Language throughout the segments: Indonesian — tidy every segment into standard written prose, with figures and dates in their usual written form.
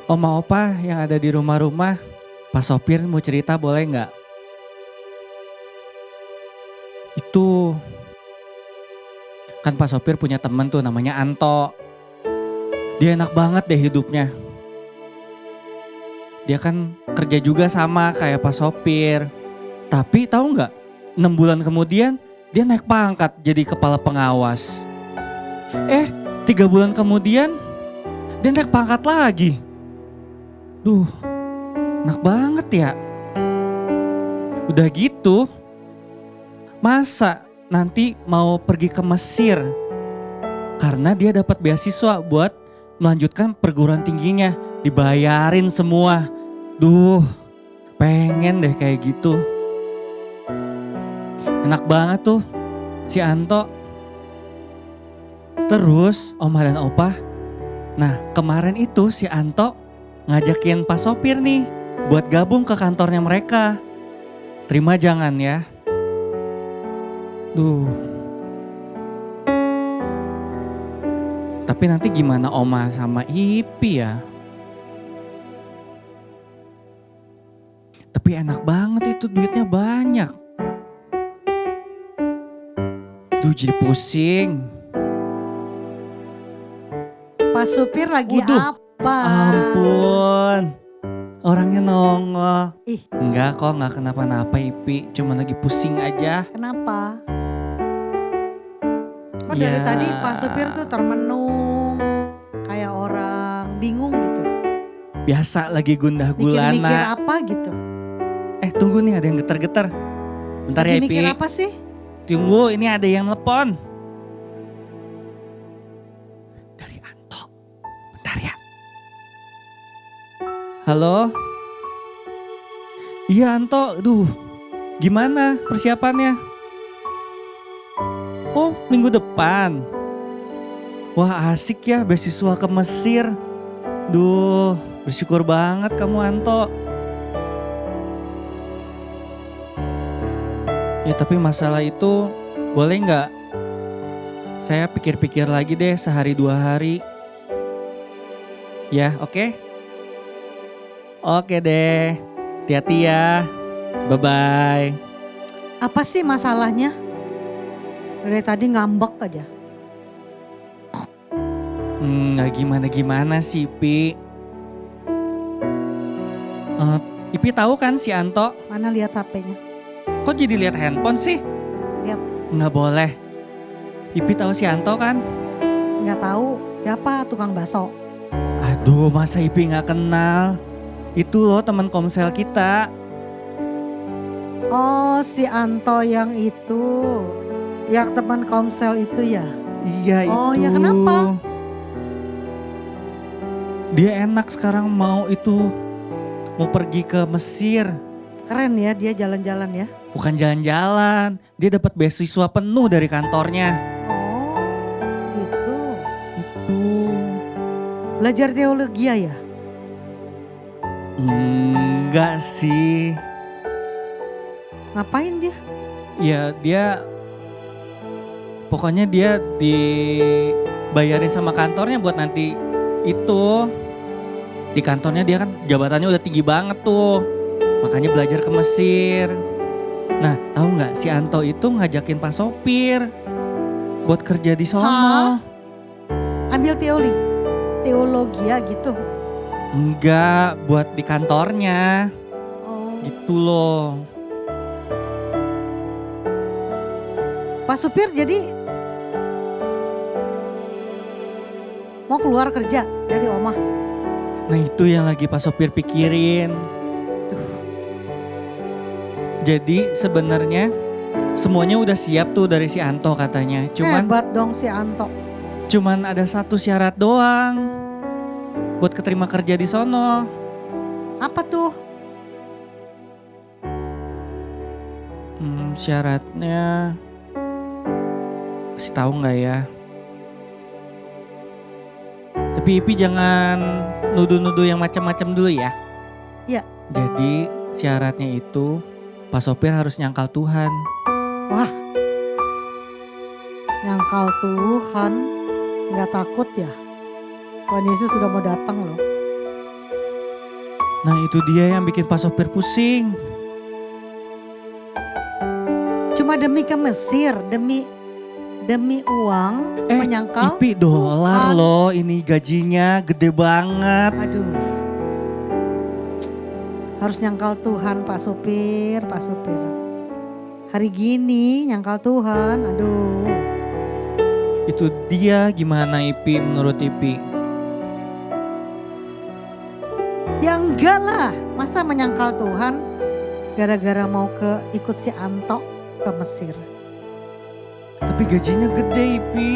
Oma opa yang ada di rumah-rumah, Pak sopir mau cerita boleh nggak? Itu kan Pak sopir punya temen tuh namanya Anto. Dia enak banget deh hidupnya. Dia kan kerja juga sama kayak Pak sopir. Tapi tahu nggak? 6 bulan kemudian dia naik pangkat jadi kepala pengawas. 3 bulan kemudian dia naik pangkat lagi. Duh, enak banget ya. Udah gitu, masa nanti mau pergi ke Mesir karena dia dapat beasiswa buat melanjutkan perguruan tingginya, dibayarin semua. Duh, pengen deh kayak gitu. Enak banget tuh si Anto. Terus Oma dan Opa, nah kemarin itu si Anto ngajakin Pak sopir nih buat gabung ke kantornya mereka. Terima jangan ya. Duh. Tapi nanti gimana Oma sama Ipi ya? Tapi enak banget itu, duitnya banyak. Duh jadi pusing. Pak supir lagi Waduh, apa? Ampun. Orangnya nongol. Ih. Enggak kok, enggak kenapa-napa Ipi. Cuma lagi pusing aja. Kenapa? Kok dari tadi Pak supir tuh termenung. Kayak orang bingung gitu. Biasa lagi gundah Mikir-mikir gulana. apa gitu. Tunggu nih ada yang getar-getar. Bentar ya Lagi Ipi. mikir apa sih? Tunggu, ini ada yang telepon. Dari Anto. Bentar ya. Halo? Iya Anto, duh gimana persiapannya? Oh minggu depan. Wah asik ya beasiswa ke Mesir. Duh bersyukur banget kamu Anto. Ya tapi masalah itu boleh nggak? Saya pikir-pikir lagi deh sehari 2 hari. Ya oke? Oke deh. Hati-hati ya. Bye-bye. Apa sih masalahnya? Dari tadi ngambek aja. Nggak gimana-gimana sih Ipi. Ipi tahu kan si Anto? Mana lihat HP-nya? Kok jadi lihat handphone sih? Lihat. Nggak boleh. Ipi tahu si Anto kan? Nggak tahu siapa tukang bakso. Aduh masa Ipi nggak kenal? Itu loh teman komsel kita. Oh si Anto yang itu. Yang teman komsel itu ya? Iya Oh, itu. ya kenapa? Dia enak sekarang mau pergi ke Mesir. Keren ya dia jalan-jalan ya. Bukan jalan-jalan, dia dapat beasiswa penuh dari kantornya. Oh gitu. Itu. Belajar teologi ya? Enggak sih. Ngapain dia? Ya dia pokoknya dia dibayarin sama kantornya buat nanti itu. Di kantornya dia kan jabatannya udah tinggi banget tuh. Makanya belajar ke Mesir. Nah tahu nggak si Anto itu ngajakin Pak sopir buat kerja di sono. Hah? Ambil teologi ya gitu? Enggak, buat di kantornya. Oh. Gitu loh. Pak supir jadi mau keluar kerja dari Oma. Nah itu yang lagi Pak sopir pikirin. Jadi sebenarnya semuanya udah siap tuh dari si Anto katanya. Hebat dong si Anto. Cuman ada satu syarat doang buat keterima kerja di sono. Apa tuh? Syaratnya kasih tahu nggak ya? Tapi Ipi jangan nuduh-nuduh yang macam-macam dulu ya. Iya. Jadi syaratnya itu Pak sopir harus nyangkal Tuhan. Wah, nyangkal Tuhan, nggak takut ya? Tuhan Yesus sudah mau datang loh. Nah itu dia yang bikin Pak sopir pusing. Cuma demi ke Mesir, demi uang menyangkal. Ipi dolar Tuhan. loh, ini gajinya gede banget. Aduh. Harus nyangkal Tuhan Pak sopir, Pak sopir. Hari gini nyangkal Tuhan, aduh. Itu dia, gimana Ipi menurut Ipi? Ya enggak lah, masa menyangkal Tuhan gara-gara mau ikut si Anto ke Mesir. Tapi gajinya gede Ipi.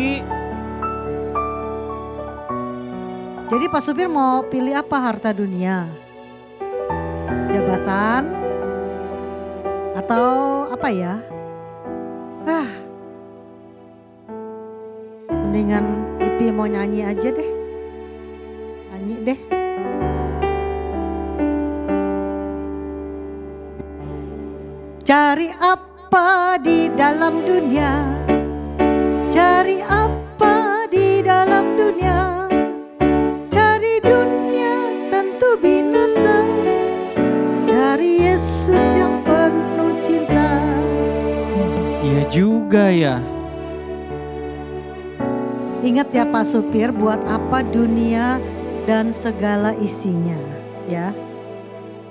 Jadi Pak supir mau pilih apa, harta dunia? Jabatan? Atau apa ya? Mendingan Ipi mau nyanyi aja deh. Nyanyi deh. Cari apa di dalam dunia? Cari apa di dalam dunia? Cari dunia tentu binasa. Cari Yesus yang penuh cinta. Iya juga ya. Ingat ya Pak supir, buat apa dunia dan segala isinya, ya.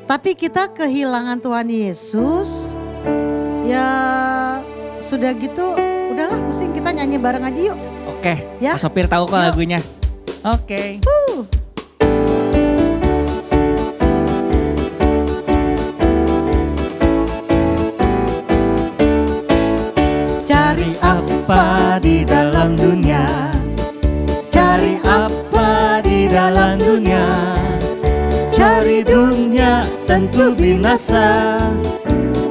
Tapi kita kehilangan Tuhan Yesus, ya sudah gitu, udahlah pusing, kita nyanyi bareng aja yuk. Oke, Ya. Pak sopir tahu kok Yuk. lagunya. Oke. Cari apa di dalam dunia? Cari apa di dalam dunia? Cari dunia tentu binasa.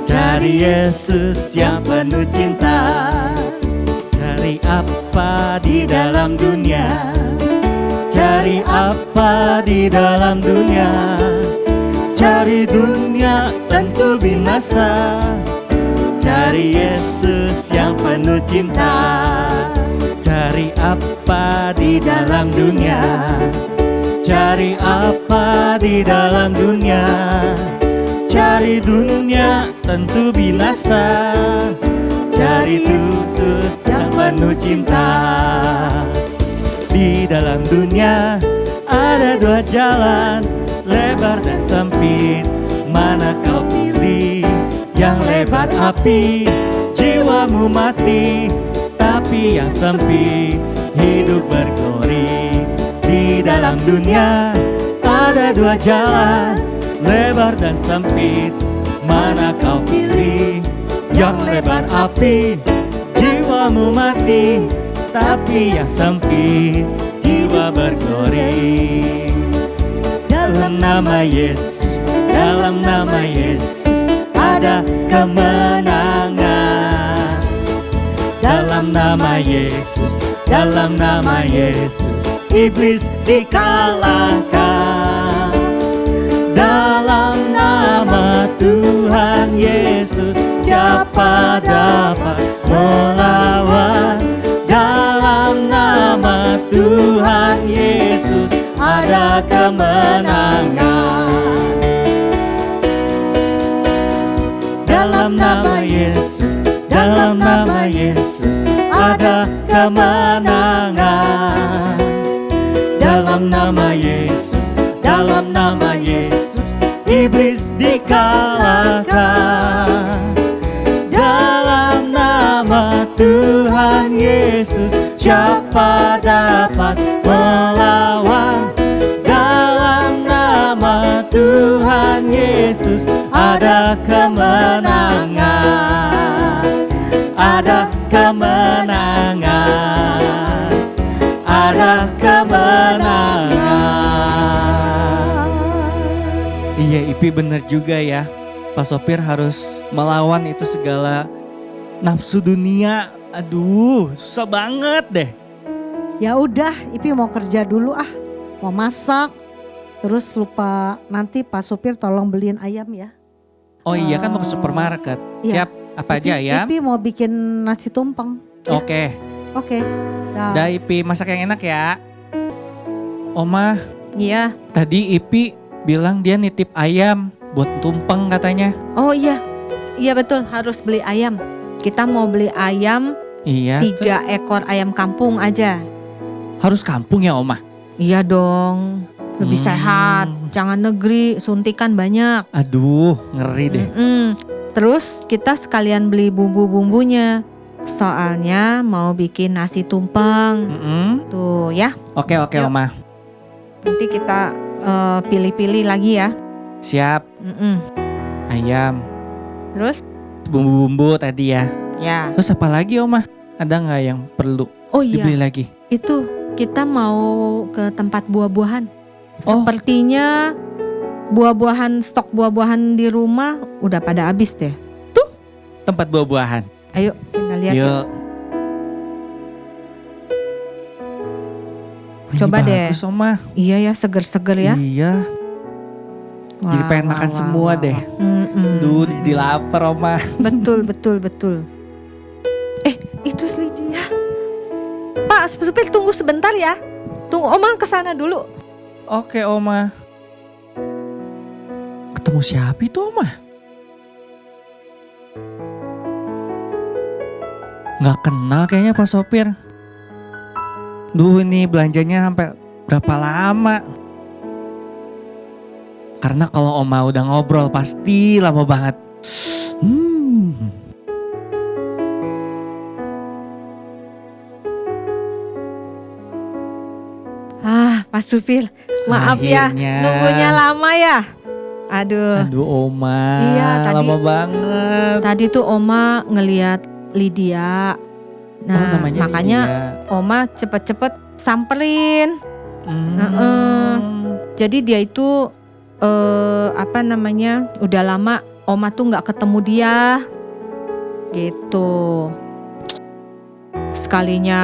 Cari Yesus yang penuh cinta. Cari apa di dalam dunia? Cari apa di dalam dunia? Cari dunia tentu binasa. Cari Yesus yang penuh cinta. Cari apa di dalam dunia? Cari apa di dalam dunia? Cari dunia tentu binasa. Cari Yesus yang penuh cinta. Di dalam dunia ada dua jalan, lebar dan sempit. Mana kau pilih? Yang lebar api, jiwamu mati. Tapi yang sempit, hidup berglori. Di dalam dunia ada dua jalan, lebar dan sempit. Mana kau pilih? Yang lebar api, jiwamu mati. Tapi yang sempit, jiwa berglori. Dalam nama Yesus, dalam nama Yesus ada kemenangan. Dalam nama Yesus, dalam nama Yesus iblis dikalahkan. Dalam nama Tuhan Yesus siapa dapat melawan? Dalam nama Tuhan Yesus ada kemenangan. Dalam nama Yesus, dalam nama Yesus ada kemenangan. Dalam nama Yesus, dalam nama Yesus iblis dikalahkan. Dalam nama Tuhan Yesus siapa dapat melawan? Dalam nama Tuhan Yesus ada kemenangan. Ada kemenangan. Ada kemenangan. Iya Ipi bener juga ya. Pak sopir harus melawan itu segala nafsu dunia. Aduh, susah banget deh. Ya udah, Ipi mau kerja dulu mau masak. Terus lupa nanti Pak supir tolong beliin ayam ya. Oh iya kan mau ke supermarket. Iya. Siap, apa aja ayam? Ipi mau bikin nasi tumpeng. Ya. Oke. Oke. Dah Ipi masak yang enak ya. Oma, Iya, tadi Ipi bilang dia nitip ayam buat tumpeng katanya. Oh iya, iya betul harus beli ayam. Kita mau beli ayam Iya. 3 ekor ayam kampung aja. Harus kampung ya Oma? Iya dong, lebih sehat. Jangan negeri, suntikan banyak. Aduh, ngeri deh. Terus kita sekalian beli bumbu-bumbunya. Soalnya mau bikin nasi tumpeng. Tuh ya. Oke Yuk. Oma. Nanti kita pilih-pilih lagi ya. Siap. Ayam, Terus? bumbu-bumbu tadi ya. Ya. Terus apa lagi Oma? Ada nggak yang perlu Oh iya, dibeli lagi? itu kita mau ke tempat buah-buahan. Oh. Sepertinya stok buah-buahan di rumah udah pada habis deh. Tempat buah-buahan. Ayo kita lihat. Yuk. Wah, Coba ini deh. bagus Oma. Iya ya, seger-seger ya. Iya. Jadi Wah, pengen wah, makan wah, semua wah, deh. wah. Duh, jadi lapar Oma. Betul. Itu Lydia. Pak, supir tunggu sebentar ya. Tunggu, Oma kesana dulu. Oke Oma. Ketemu siapa itu Oma? Nggak kenal kayaknya Pak Sopir. Duh, ini belanjanya sampai berapa lama? Karena kalau Oma udah ngobrol pasti lama banget. Pak Supir, maaf ya, Akhirnya. nunggunya lama ya. Aduh, Oma, Iya, lama banget. tadi tuh Oma ngeliat Lydia. Nah, Oh, namanya makanya Lydia. Oma cepet-cepet samperin. Hmm. Jadi dia itu udah lama Oma tuh nggak ketemu dia, gitu. Sekalinya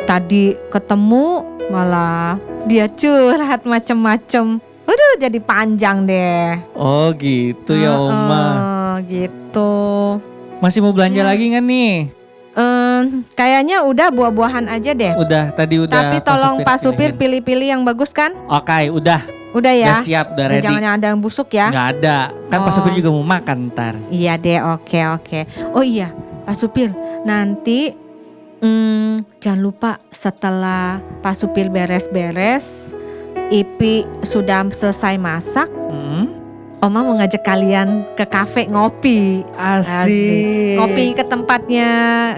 tadi ketemu malah dia curhat macem-macem. Waduh, jadi panjang deh. Oh gitu ya Oma. Gitu. Masih mau belanja lagi nggak nih? Kayaknya udah buah-buahan aja deh. Udah, tadi udah. Tapi tolong Pak Supir pilihin. pilih-pilih yang bagus kan? Oke, udah. Udah ya. Udah siap, udah ready. Jangan ada yang busuk ya. Nggak ada. Kan Pak Oh. Supir juga mau makan ntar. Iya deh, oke. Oh iya, Pak Supir, nanti jangan lupa setelah Pak Supir beres-beres, Ipi sudah selesai masak, Oma mau ngajak kalian ke kafe ngopi. Asik. Ngopi ke tempatnya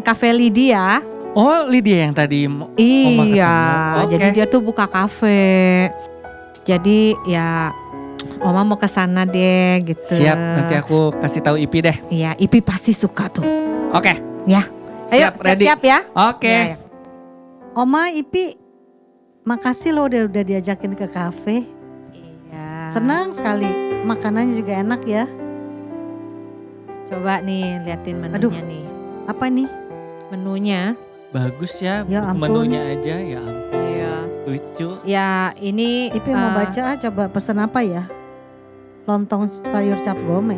Cafe Lydia. Oh, Lydia yang tadi Oma Iya, ketemu. Oke. jadi dia tuh buka kafe. Jadi ya Oma mau ke sana deh gitu. Siap, nanti aku kasih tahu Ipi deh. Iya, Ipi pasti suka tuh. Oke. Ya. Ayo, Siap, ready. siap-siap ya. Oke. Ya. Oma, Ipi, makasih loh udah diajakin ke kafe. Iya. Senang sekali, makanannya juga enak ya. Coba nih liatin menunya Aduh. nih. Apa nih? Menunya. Bagus ya, Ya buku ampun. menunya aja. Ya ampun, Iya. lucu. Ya ini. Ipi mau baca coba pesen apa ya? Lontong sayur cap gome.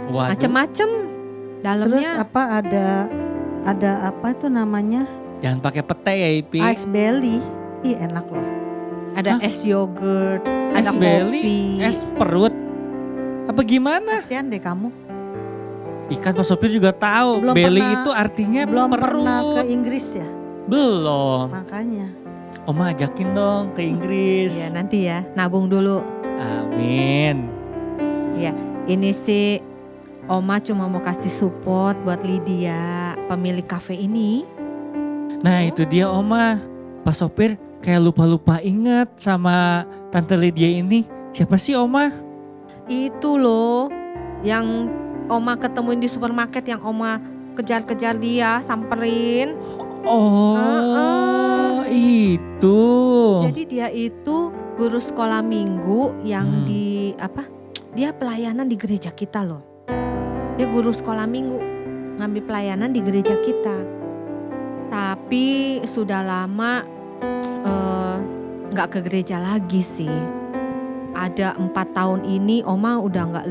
Waduh. Macem-macem. Terus Dalamnya. apa ada apa itu namanya? Jangan pakai pete ya Ipi. Ice belly. Ih enak loh. Ada Hah? es yogurt. Ada Es belly, kopi. es perut. Apa gimana? Kasian deh kamu. Ikan Pak Sopir juga tahu. Belum Belly pernah- itu artinya Belum perut. pernah ke Inggris ya? Belum. Makanya. Oma ajakin dong ke Inggris. Iya nanti ya. Nabung dulu. Amin. Ini sih Oma cuma mau kasih support buat Lydia, pemilik kafe ini. Nah itu dia Oma. Pak Sopir kayak lupa-lupa ingat sama Tante Lydia ini. Siapa sih Oma? Itu loh yang Oma ketemuin di supermarket, yang Oma kejar-kejar dia, samperin. Oh itu. Jadi dia itu guru sekolah minggu yang dia pelayanan di gereja kita loh. Dia guru sekolah minggu, ngambil pelayanan di gereja kita. Tapi sudah lama nggak ke gereja lagi sih. Ada 4 tahun ini Oma udah nggak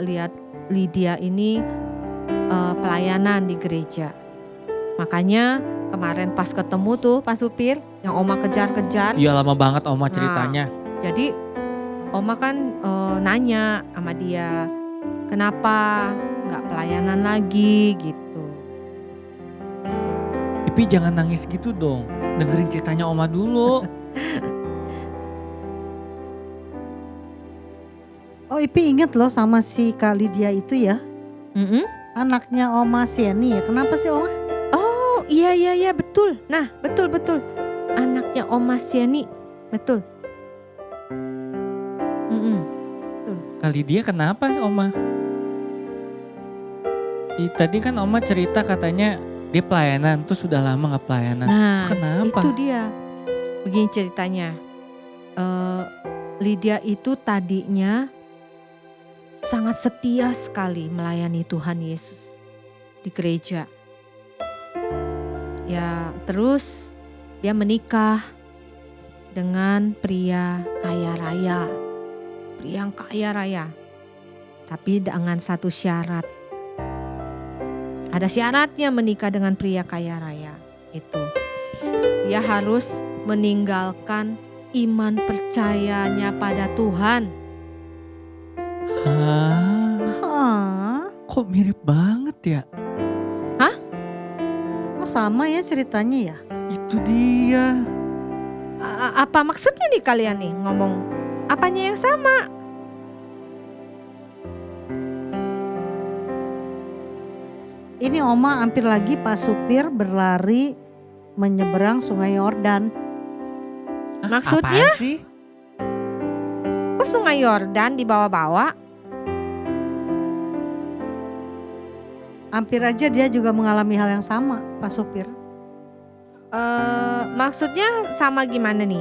lihat Lydia ini pelayanan di gereja. Makanya kemarin pas ketemu tuh Pak Supir yang Oma kejar-kejar. Iya lama banget Oma ceritanya. Jadi Oma kan nanya sama dia, kenapa nggak pelayanan lagi gitu. Ipi jangan nangis gitu dong. Dengerin ceritanya Oma dulu. Oh, Ipi inget loh sama si Kak Lydia itu ya. Mm-mm. Anaknya Oma Sieni ya. Kenapa sih Oma? Oh iya betul. Nah betul. Anaknya Oma Sieni, betul. Mm-mm. Kali dia kenapa Oma? Tadi kan Oma cerita katanya dia pelayanan, terus sudah lama gak pelayanan. Nah Itu kenapa? itu dia. Begini ceritanya. Lydia itu tadinya sangat setia sekali melayani Tuhan Yesus di gereja. Ya terus dia menikah dengan pria kaya raya. Pria yang kaya raya. Tapi dengan satu syarat. Ada syaratnya menikah dengan pria kaya raya. Itu. Dia harus meninggalkan iman percayanya pada Tuhan. Hah? Kok mirip banget ya? Kok sama ya ceritanya ya? Itu dia. Apa maksudnya nih kalian nih ngomong? Apanya yang sama? Ini Oma hampir lagi Pak supir berlari menyeberang Sungai Yordan. Maksudnya? Apaan sih? Kok Sungai Yordan dibawa-bawa? Hampir aja dia juga mengalami hal yang sama Pak supir. Maksudnya sama gimana nih?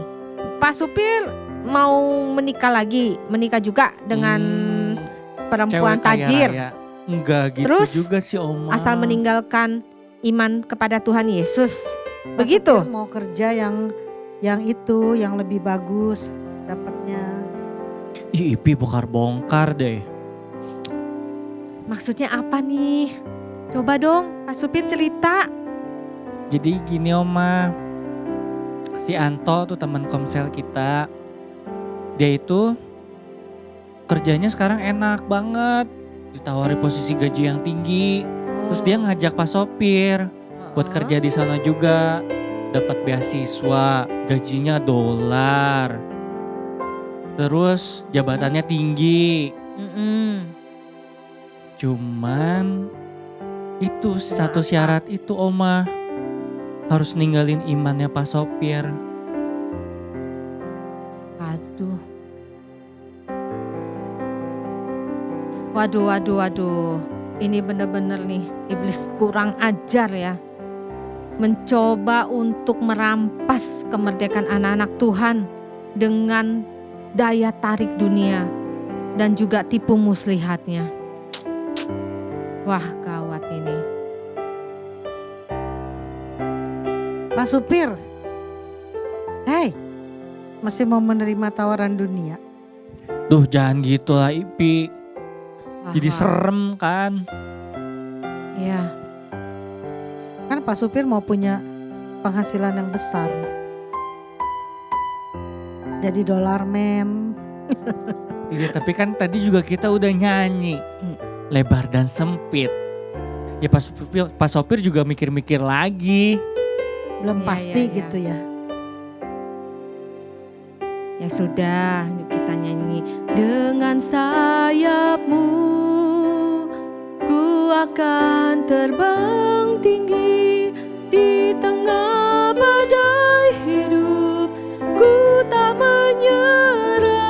Pak supir mau menikah juga dengan perempuan Cewek kaya tajir. raya. Enggak gitu Terus, juga sih Oma. Asal meninggalkan iman kepada Tuhan Yesus. Pak Begitu? supir mau kerja yang lebih bagus dapatnya. Ih, Ipi bongkar deh. Maksudnya apa nih? Coba dong Pak supir cerita. Jadi gini Oma. Si Anto tuh teman komsel kita. Dia itu kerjanya sekarang enak banget. Ditawari posisi gaji yang tinggi. Terus dia ngajak Pak sopir buat kerja di sana juga. Dapat beasiswa, gajinya $. Terus jabatannya tinggi. Cuman itu satu syarat itu Oma. Harus ninggalin imannya Pak sopir. Aduh. Waduh. Ini bener-bener nih iblis kurang ajar ya. Mencoba untuk merampas kemerdekaan anak-anak Tuhan dengan daya tarik dunia dan juga tipu muslihatnya. Wah, gawat ini. Pak supir, hei, masih mau menerima tawaran dunia? Duh jangan gitu lah Ipi. Jadi Wah, serem kan. ya. Kan Pak supir mau punya penghasilan yang besar. Jadi $man. Iya tapi kan tadi juga kita udah nyanyi. Lebar dan sempit. Ya Pak sopir juga mikir-mikir lagi. Belum Iya, pasti iya. gitu ya. Ya sudah, yuk kita nyanyi. Dengan sayapmu ku akan terbang tinggi di tengah badai hidup. Ku tak menyerah,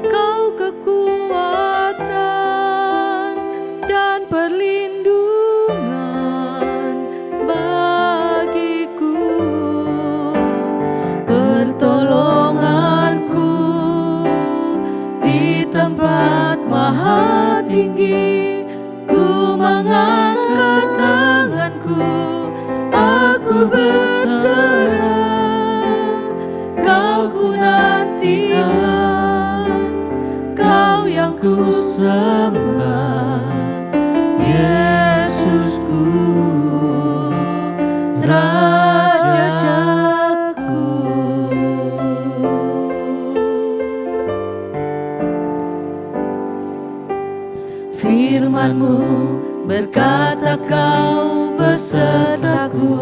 kau kekuatan dan perlindungan bagiku. Pertolonganku di tempat maha tinggi, ku mengangkat tanganku, aku berserah, kau ku nantikan, kau yang ku sembah, Yesusku, Rajaku. tanganmu, berkata kau besertaku.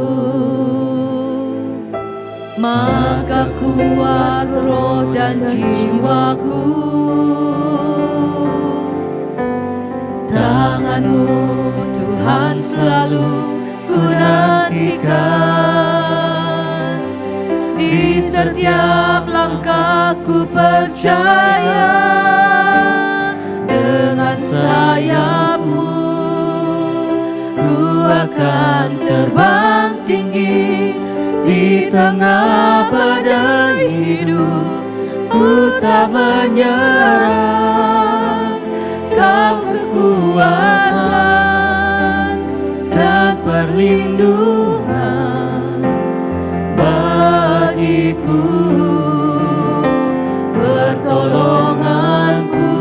Maka kuat roh dan jiwaku. Tanganmu Tuhan selalu ku nantikan. Di setiap langkahku percaya, dengan sayapmu ku akan terbang tinggi. Di tengah badai hidup ku tak menyerah. Kau kekuatan dan perlindungan bagiku, pertolonganku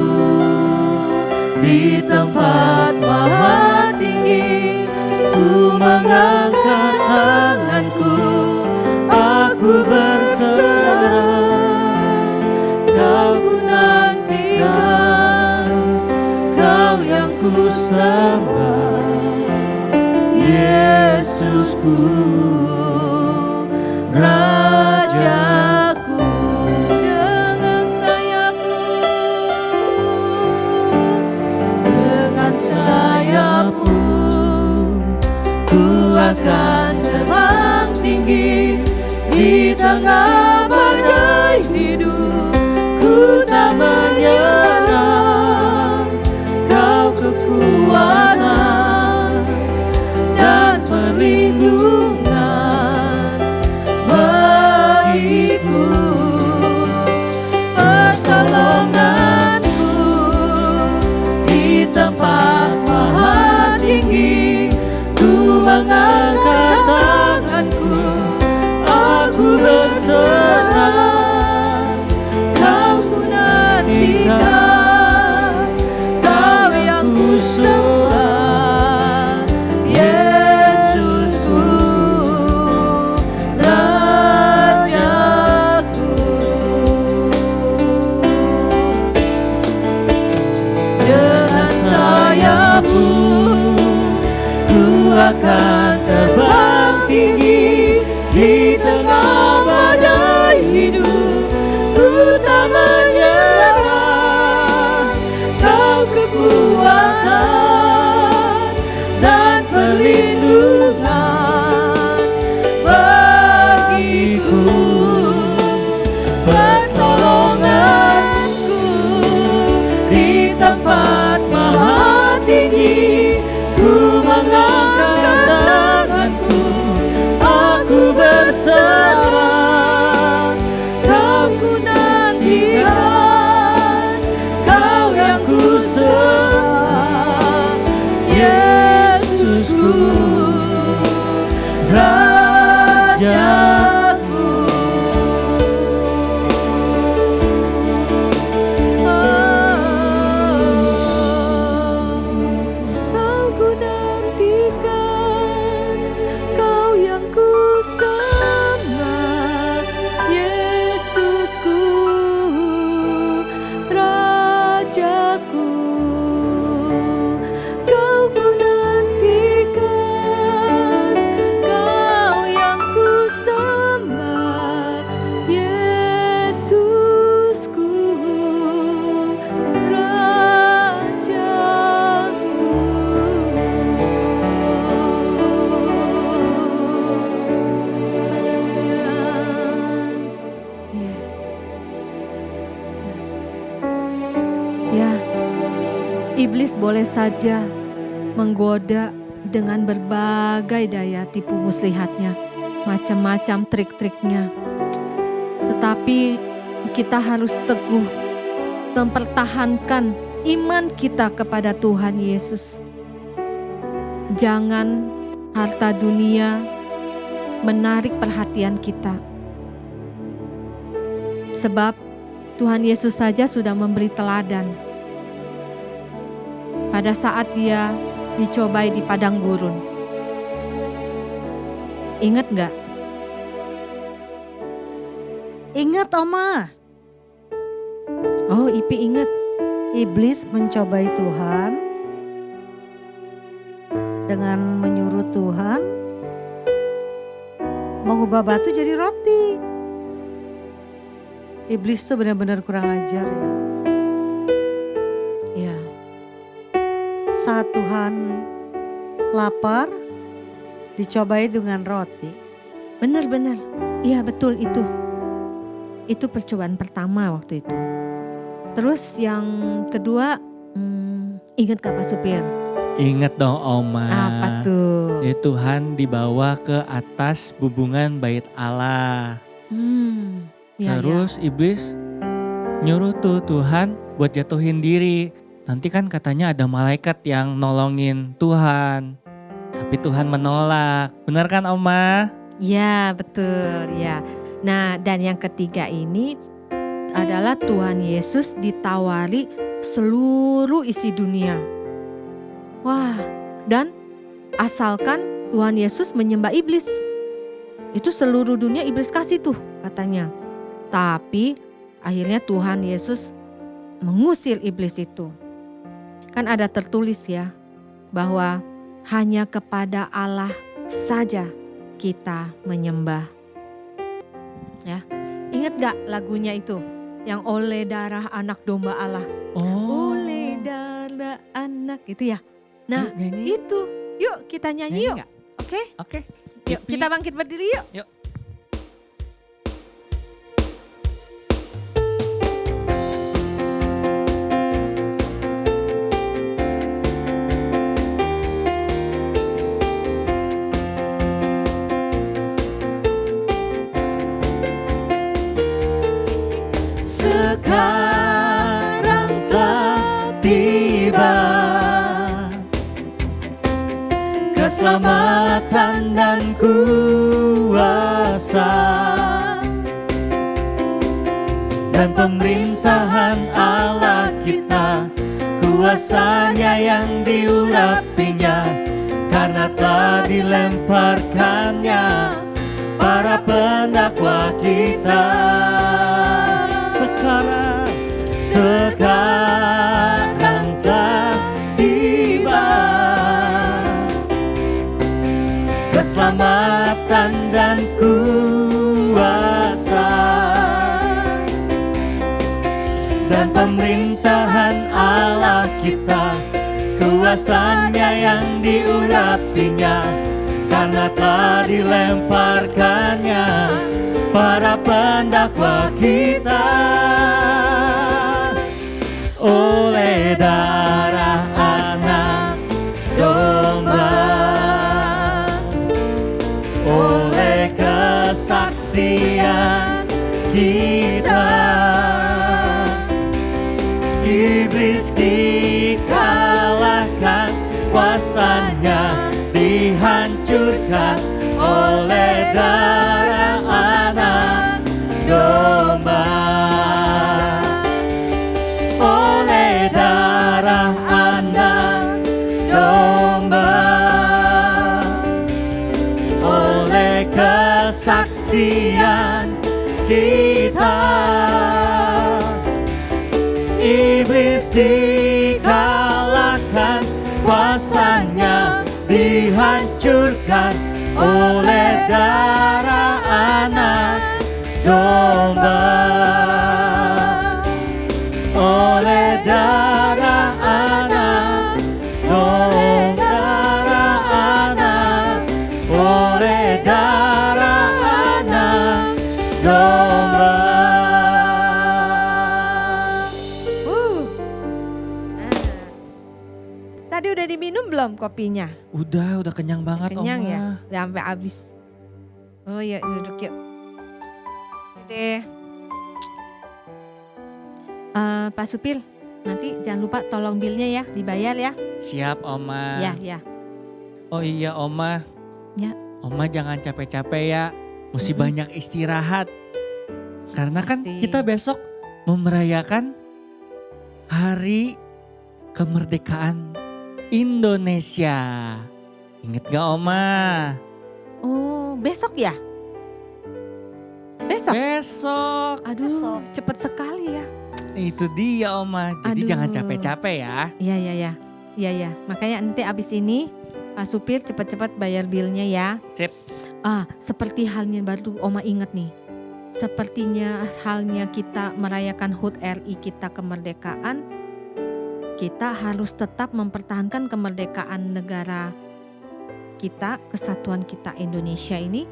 di tempat maha tinggi. Ku mengangkat tanganku, aku berserah. Kau ku nantikan, Kau yang ku sembah, Yesusku, Rajaku. Dengan sayapmu ku akan terbang tinggi. Di tengah badai hidup ku tak menyerah. Kau kekuatan dan perlindungan bagiku, pertolonganku di tempat maha tinggi. Ku mengangkat tanganku, aku berserah. Kau ku nantikan, Kau yang ku sembah, Yesusku, Rajaku. Dengan sayapmu ku akan terbang tinggi. Di tengah badai hidup ku tak menyerah. Kau kekuatan dan perlindungan bagiku, pertolonganku di tempat maha tinggi. Ku mengangkat tanganku, aku berserah. Kau ku nantikan, Kau yang ku sembah, Yesusku, Rajaku. Kau ku nantikan, Kau yang ku sembah, Yesusku, Rajaku. Kau ku nantikan, Kau yang ku sembah, Yesusku, Rajaku. Ya, iblis boleh saja menggoda dengan berbagai daya tipu muslihatnya, macam-macam trik-triknya. Tetapi kita harus teguh mempertahankan iman kita kepada Tuhan Yesus. Jangan harta dunia menarik perhatian kita. Sebab Tuhan Yesus saja sudah memberi teladan. Pada saat dia dicobai di padang gurun. Ingat gak? Ingat Oma, Oh, Ipi ingat. iblis mencobai Tuhan dengan menyuruh Tuhan mengubah batu jadi roti. Iblis tuh benar-benar kurang ajar ya. Ya. Saat Tuhan lapar, dicobai dengan roti. Benar-benar. Iya betul itu. Itu percobaan pertama waktu itu. Terus yang kedua, ingat gak Pak Supir? Ingat dong Oma. Apa tuh? Ya, Tuhan dibawa ke atas bubungan bait Allah. Ya, Terus iblis nyuruh tuh Tuhan buat jatuhin diri. Nanti kan katanya ada malaikat yang nolongin Tuhan. Tapi Tuhan menolak. Benar kan Oma? ya betul ya. Nah dan yang ketiga ini adalah Tuhan Yesus ditawari seluruh isi dunia. Wah, dan asalkan Tuhan Yesus menyembah iblis. Itu seluruh dunia iblis kasih tuh katanya. Tapi akhirnya Tuhan Yesus mengusir iblis itu. Kan ada tertulis ya bahwa hanya kepada Allah saja kita menyembah. Ya, ingat gak lagunya itu? Yang oleh darah anak domba Allah. Oh. Oleh darah anak itu ya. Nah Yuk, nyanyi. itu, yuk kita nyanyi yuk. nggak? Oke, Oke. yuk Pipi. kita bangkit berdiri yuk. Yuk. Sekarang telah tiba keselamatan dan kuasa dan pemerintahan Allah kita, kuasanya yang diurapinya, karena telah dilemparkannya para pendakwa kita. Sekarang telah tiba keselamatan dan kuasa dan pemerintahan Allah kita, kuasanya yang diurapinya, karena telah dilemparkannya para pendakwa kita. Oleh darah anak domba, oleh kesaksian kita, iblis dikalahkan, kuasanya dihancurkan oleh darah anak domba. Oleh darah anak domba, oleh kesaksian kita, iblis dikalahkan, kuasanya dihancurkan oleh darah anak domba. Oleh darah anak, oleh darah anak, oleh darah anak domba. Nah, tadi udah diminum belum kopinya? Udah kenyang banget Kenyang Oma. ya, udah sampai habis. Oh ya duduk yuk. Deh. Pak Supir, nanti jangan lupa tolong bilnya ya, dibayar ya. Siap Oma. Ya. Oh iya Oma. Ya. Oma jangan capek-capek ya. Mesti banyak istirahat. Karena kan Pasti. kita besok merayakan hari kemerdekaan Indonesia. Ingat gak Oma? Oh, besok ya? Besok? Besok. Aduh, Besok. cepet sekali ya. Itu dia Oma. Jadi Aduh. jangan capek-capek ya. Iya. Makanya nanti abis ini Pak Supir cepat-cepat bayar bilnya ya. Sip. Seperti halnya baru Oma ingat nih. Sepertinya halnya kita merayakan HUT RI kita kemerdekaan, kita harus tetap mempertahankan kemerdekaan negara kita, kesatuan kita Indonesia ini.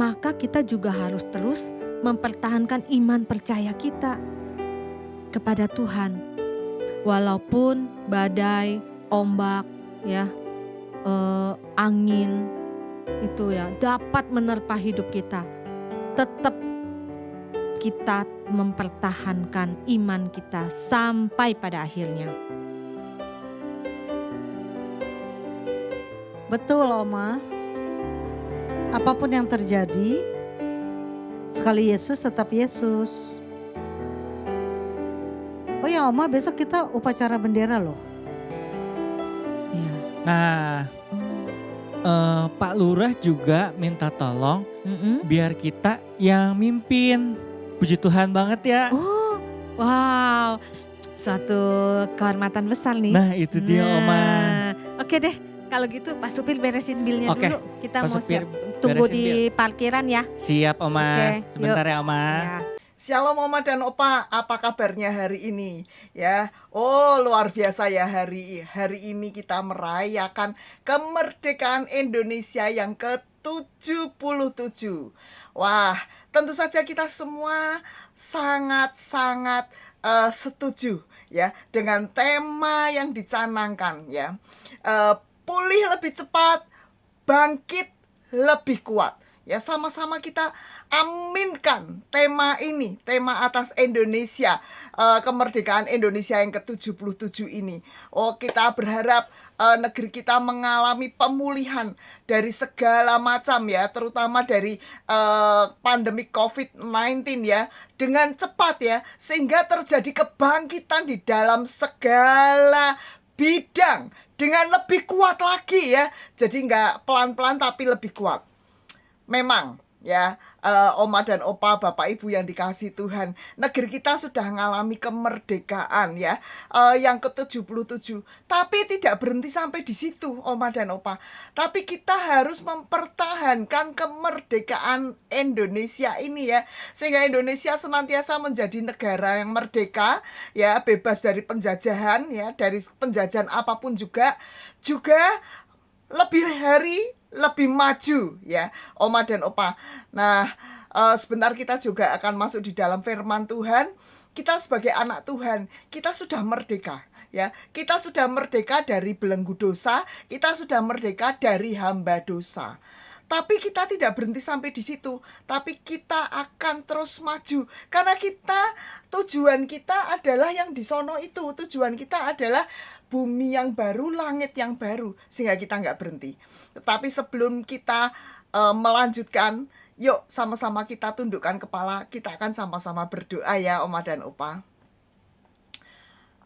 Maka kita juga harus terus mempertahankan iman percaya kita kepada Tuhan. Walaupun badai, ombak, ya, angin itu ya dapat menerpa hidup kita, tetap kita mempertahankan iman kita sampai pada akhirnya. Betul Oma. Apapun yang terjadi, sekali Yesus tetap Yesus. Oh ya Oma, besok kita upacara bendera loh. Ya. Nah, Pak Lurah juga minta tolong biar kita yang mimpin. Puji Tuhan banget ya. Oh, wow, suatu kehormatan besar nih. Nah itu dia Oma. Oke deh, kalau gitu Pak Supir beresin bilnya Oke, dulu. Kita Pak mau Supir tunggu beresin di parkiran ya. Siap Oma. Oke, Sebentar yuk. ya Oma. Ya. Shalom Oma dan Opa, apa kabarnya hari ini? Ya, oh luar biasa ya hari ini kita merayakan kemerdekaan Indonesia yang ke-77. Wah, tentu saja kita semua sangat-sangat setuju ya dengan tema yang dicanangkan ya. Pulih lebih cepat, bangkit lebih kuat. Ya, sama-sama kita aminkan tema ini, tema atas Indonesia, kemerdekaan Indonesia yang ke-77 ini. Oh, kita berharap negeri kita mengalami pemulihan dari segala macam ya, terutama dari pandemi COVID-19 ya, dengan cepat ya, sehingga terjadi kebangkitan di dalam segala bidang dengan lebih kuat lagi ya. Jadi nggak pelan-pelan tapi lebih kuat. Memang ya, Oma dan Opa, Bapak Ibu yang dikasihi Tuhan, negeri kita sudah mengalami kemerdekaan ya, yang ke-77. Tapi tidak berhenti sampai di situ Oma dan Opa. Tapi kita harus mempertahankan kemerdekaan Indonesia ini ya, sehingga Indonesia senantiasa menjadi negara yang merdeka ya, bebas dari penjajahan ya, dari penjajahan apapun juga lebih hari lebih maju ya Oma dan Opa. Nah, sebentar kita juga akan masuk di dalam firman Tuhan. Kita sebagai anak Tuhan, kita sudah merdeka ya. Kita sudah merdeka dari belenggu dosa, kita sudah merdeka dari hamba dosa. Tapi kita tidak berhenti sampai di situ, tapi kita akan terus maju karena tujuan kita adalah yang di sono itu. Tujuan kita adalah bumi yang baru, langit yang baru, sehingga kita nggak berhenti. Tetapi sebelum kita melanjutkan, yuk sama-sama kita tundukkan kepala, kita akan sama-sama berdoa ya Oma dan Opa.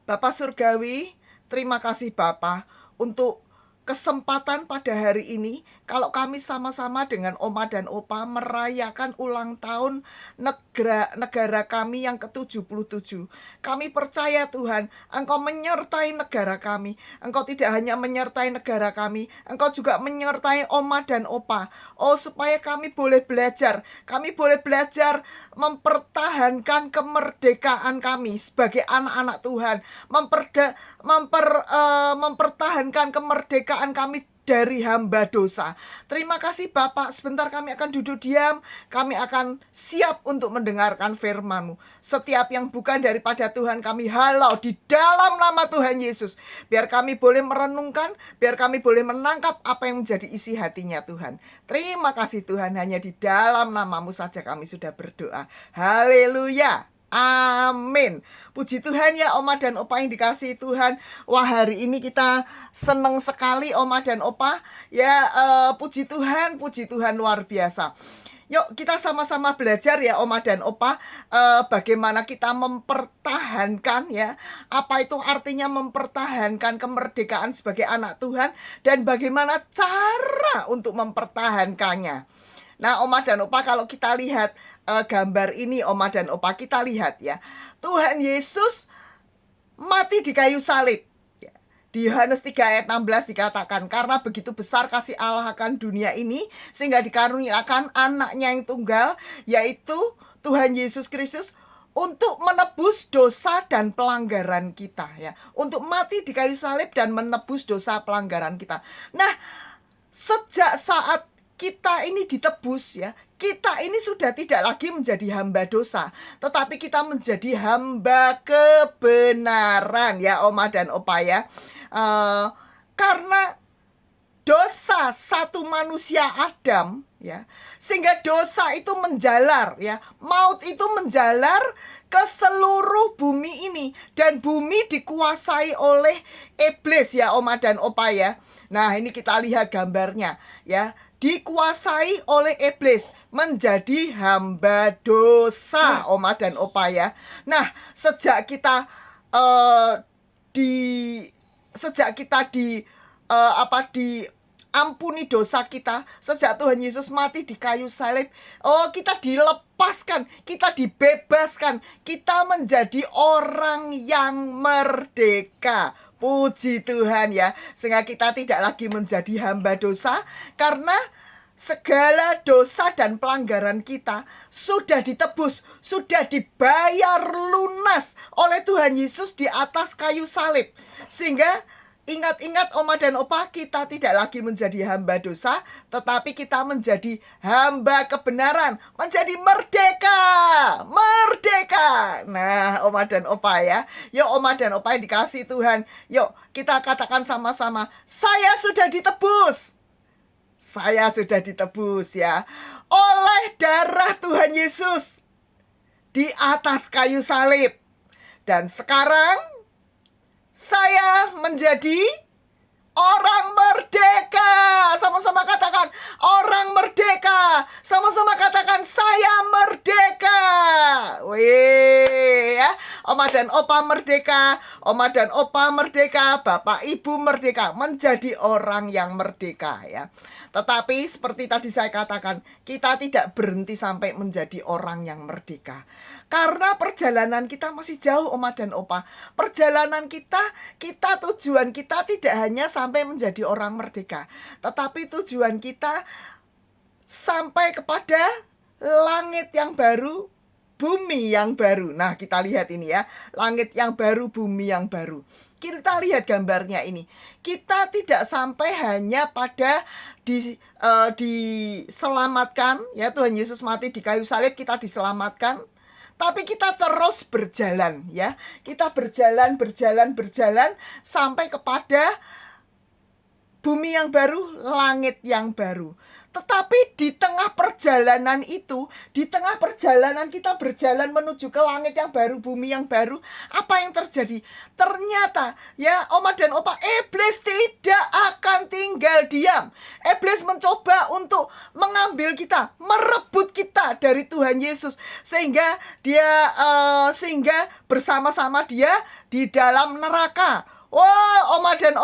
Bapak Surgawi, terima kasih Bapak untuk kesempatan pada hari ini, kalau kami sama-sama dengan Oma dan Opa merayakan ulang tahun negara kami yang ke-77. Kami percaya Tuhan, Engkau menyertai negara kami. Engkau tidak hanya menyertai negara kami, Engkau juga menyertai Oma dan Opa. Oh, supaya kami boleh belajar. Kami boleh belajar mempertahankan kemerdekaan kami sebagai anak-anak Tuhan. Mempertahankan kemerdekaan kami dari hamba dosa. Terima kasih Bapak. Sebentar kami akan duduk diam. Kami akan siap untuk mendengarkan firman-Mu. Setiap yang bukan daripada Tuhan kami halau di dalam nama Tuhan Yesus. Biar kami boleh merenungkan, biar kami boleh menangkap apa yang menjadi isi hatinya Tuhan. Terima kasih Tuhan, hanya di dalam nama-Mu saja kami sudah berdoa. Haleluya. Amin. Puji Tuhan ya Oma dan Opa yang dikasihi Tuhan. Wah, hari ini kita senang sekali Oma dan Opa. Ya, puji Tuhan luar biasa. Yuk kita sama-sama belajar ya Oma dan Opa, bagaimana kita mempertahankan ya, apa itu artinya mempertahankan kemerdekaan sebagai anak Tuhan, dan bagaimana cara untuk mempertahankannya. Nah Oma dan Opa, kalau kita lihat gambar ini Oma dan Opa, kita lihat ya, Tuhan Yesus mati di kayu salib. Di Yohanes 3 ayat 16 dikatakan, karena begitu besar kasih Allah akan dunia ini, sehingga dikaruniakan anaknya yang tunggal, yaitu Tuhan Yesus Kristus, untuk menebus dosa dan pelanggaran kita, ya, untuk mati di kayu salib dan menebus dosa pelanggaran kita. Nah, sejak saat kita ini ditebus, ya, kita ini sudah tidak lagi menjadi hamba dosa, tetapi kita menjadi hamba kebenaran, ya Oma dan Opa, ya. Karena dosa satu manusia Adam, ya, sehingga dosa itu menjalar, ya, maut itu menjalar ke seluruh bumi ini, dan bumi dikuasai oleh iblis, ya Oma dan Opa, ya. Nah, ini kita lihat gambarnya, ya, dikuasai oleh iblis, menjadi hamba dosa, Oma dan Opa, ya. Nah, sejak kita diampuni dosa kita, sejak Tuhan Yesus mati di kayu salib, kita dilepaskan, kita dibebaskan, kita menjadi orang yang merdeka. Puji Tuhan, ya, sehingga kita tidak lagi menjadi hamba dosa, karena segala dosa dan pelanggaran kita sudah ditebus, sudah dibayar lunas oleh Tuhan Yesus di atas kayu salib. Sehingga ingat-ingat Oma dan Opa, kita tidak lagi menjadi hamba dosa, tetapi kita menjadi hamba kebenaran, menjadi merdeka. Merdeka. Nah, Oma dan Opa, ya. Yuk Oma dan Opa yang dikasih Tuhan, yuk kita katakan sama-sama, saya sudah ditebus. Saya sudah ditebus, ya, oleh darah Tuhan Yesus di atas kayu salib. Dan sekarang saya menjadi orang merdeka. Sama-sama katakan, orang merdeka. Sama-sama katakan, saya merdeka. Wih, ya. Oma dan Opa merdeka. Oma dan Opa merdeka. Bapak Ibu merdeka. Menjadi orang yang merdeka, ya. Tetapi seperti tadi saya katakan, kita tidak berhenti sampai menjadi orang yang merdeka. Karena perjalanan kita masih jauh, Oma dan Opa. Perjalanan kita tujuan kita tidak hanya sampai menjadi orang merdeka, tetapi tujuan kita sampai kepada langit yang baru, bumi yang baru. Nah, kita lihat ini, ya, langit yang baru, bumi yang baru. Kita lihat gambarnya ini. Kita tidak sampai hanya pada diselamatkan, ya, Tuhan Yesus mati di kayu salib, kita diselamatkan. Tapi kita terus berjalan, ya. Kita berjalan sampai kepada bumi yang baru, langit yang baru. Tetapi di tengah perjalanan itu, di tengah perjalanan kita berjalan menuju ke langit yang baru, bumi yang baru, apa yang terjadi? Ternyata, ya Oma dan Opa, iblis tidak akan tinggal diam. Iblis mencoba untuk mengambil kita, merebut kita dari Tuhan Yesus, sehingga bersama-sama dia di dalam neraka. Oma dan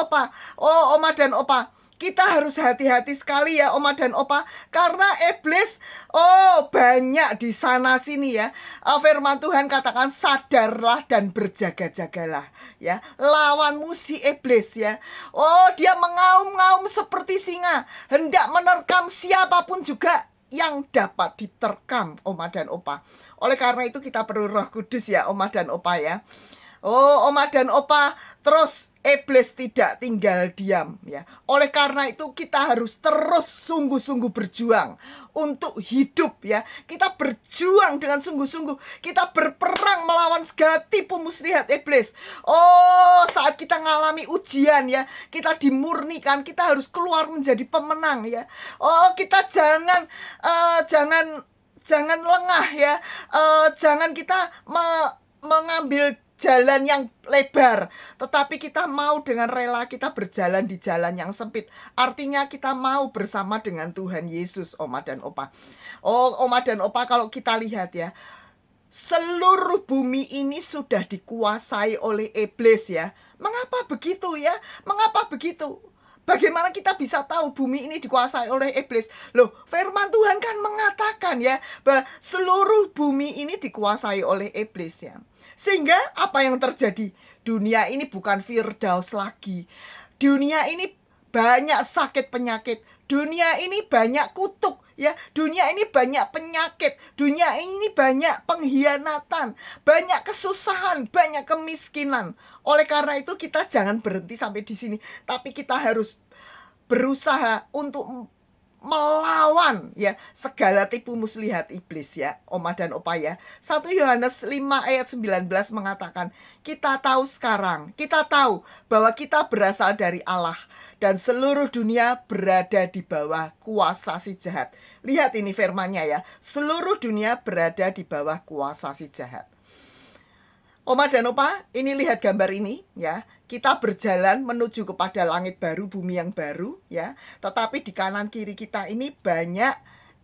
Opa, kita harus hati-hati sekali, ya Oma dan Opa, karena iblis banyak di sana sini, ya. Firman Tuhan katakan, sadarlah dan berjaga-jagalah, ya. Lawanmu si iblis, ya. Dia mengaum-ngaum seperti singa, hendak menerkam siapapun juga yang dapat diterkam, Oma dan Opa. Oleh karena itu kita perlu Roh Kudus, ya Oma dan Opa, ya. Oma dan Opa, terus iblis tidak tinggal diam, ya. Oleh karena itu kita harus terus sungguh-sungguh berjuang untuk hidup, ya. Kita berjuang dengan sungguh-sungguh. Kita berperang melawan segala tipu muslihat iblis. Saat kita mengalami ujian, ya, kita dimurnikan, kita harus keluar menjadi pemenang, ya. Kita jangan lengah, ya. Jangan kita mengambil jalan yang lebar, tetapi kita mau dengan rela kita berjalan di jalan yang sempit. Artinya kita mau bersama dengan Tuhan Yesus, Oma dan Opa. Oma dan Opa, kalau kita lihat, ya, seluruh bumi ini sudah dikuasai oleh iblis, ya. Mengapa begitu, ya? Mengapa begitu? Bagaimana kita bisa tahu bumi ini dikuasai oleh iblis? Loh, firman Tuhan kan mengatakan ya, bahwa seluruh bumi ini dikuasai oleh iblis ya. Sehingga apa yang terjadi? Dunia ini bukan firdaus lagi. Dunia ini banyak sakit penyakit. Dunia ini banyak kutuk ya. Dunia ini banyak penyakit. Dunia ini banyak pengkhianatan, banyak kesusahan, banyak kemiskinan. Oleh karena itu kita jangan berhenti sampai di sini, tapi kita harus berusaha untuk melawan ya segala tipu muslihat iblis ya, Oma dan Opa ya. 1 Yohanes 5 ayat 19 mengatakan, kita tahu sekarang, kita tahu bahwa kita berasal dari Allah dan seluruh dunia berada di bawah kuasa si jahat. Lihat ini firman-Nya ya, seluruh dunia berada di bawah kuasa si jahat. Oma dan Opa, ini lihat gambar ini ya. Kita berjalan menuju kepada langit baru, bumi yang baru ya. Tetapi di kanan kiri kita ini banyak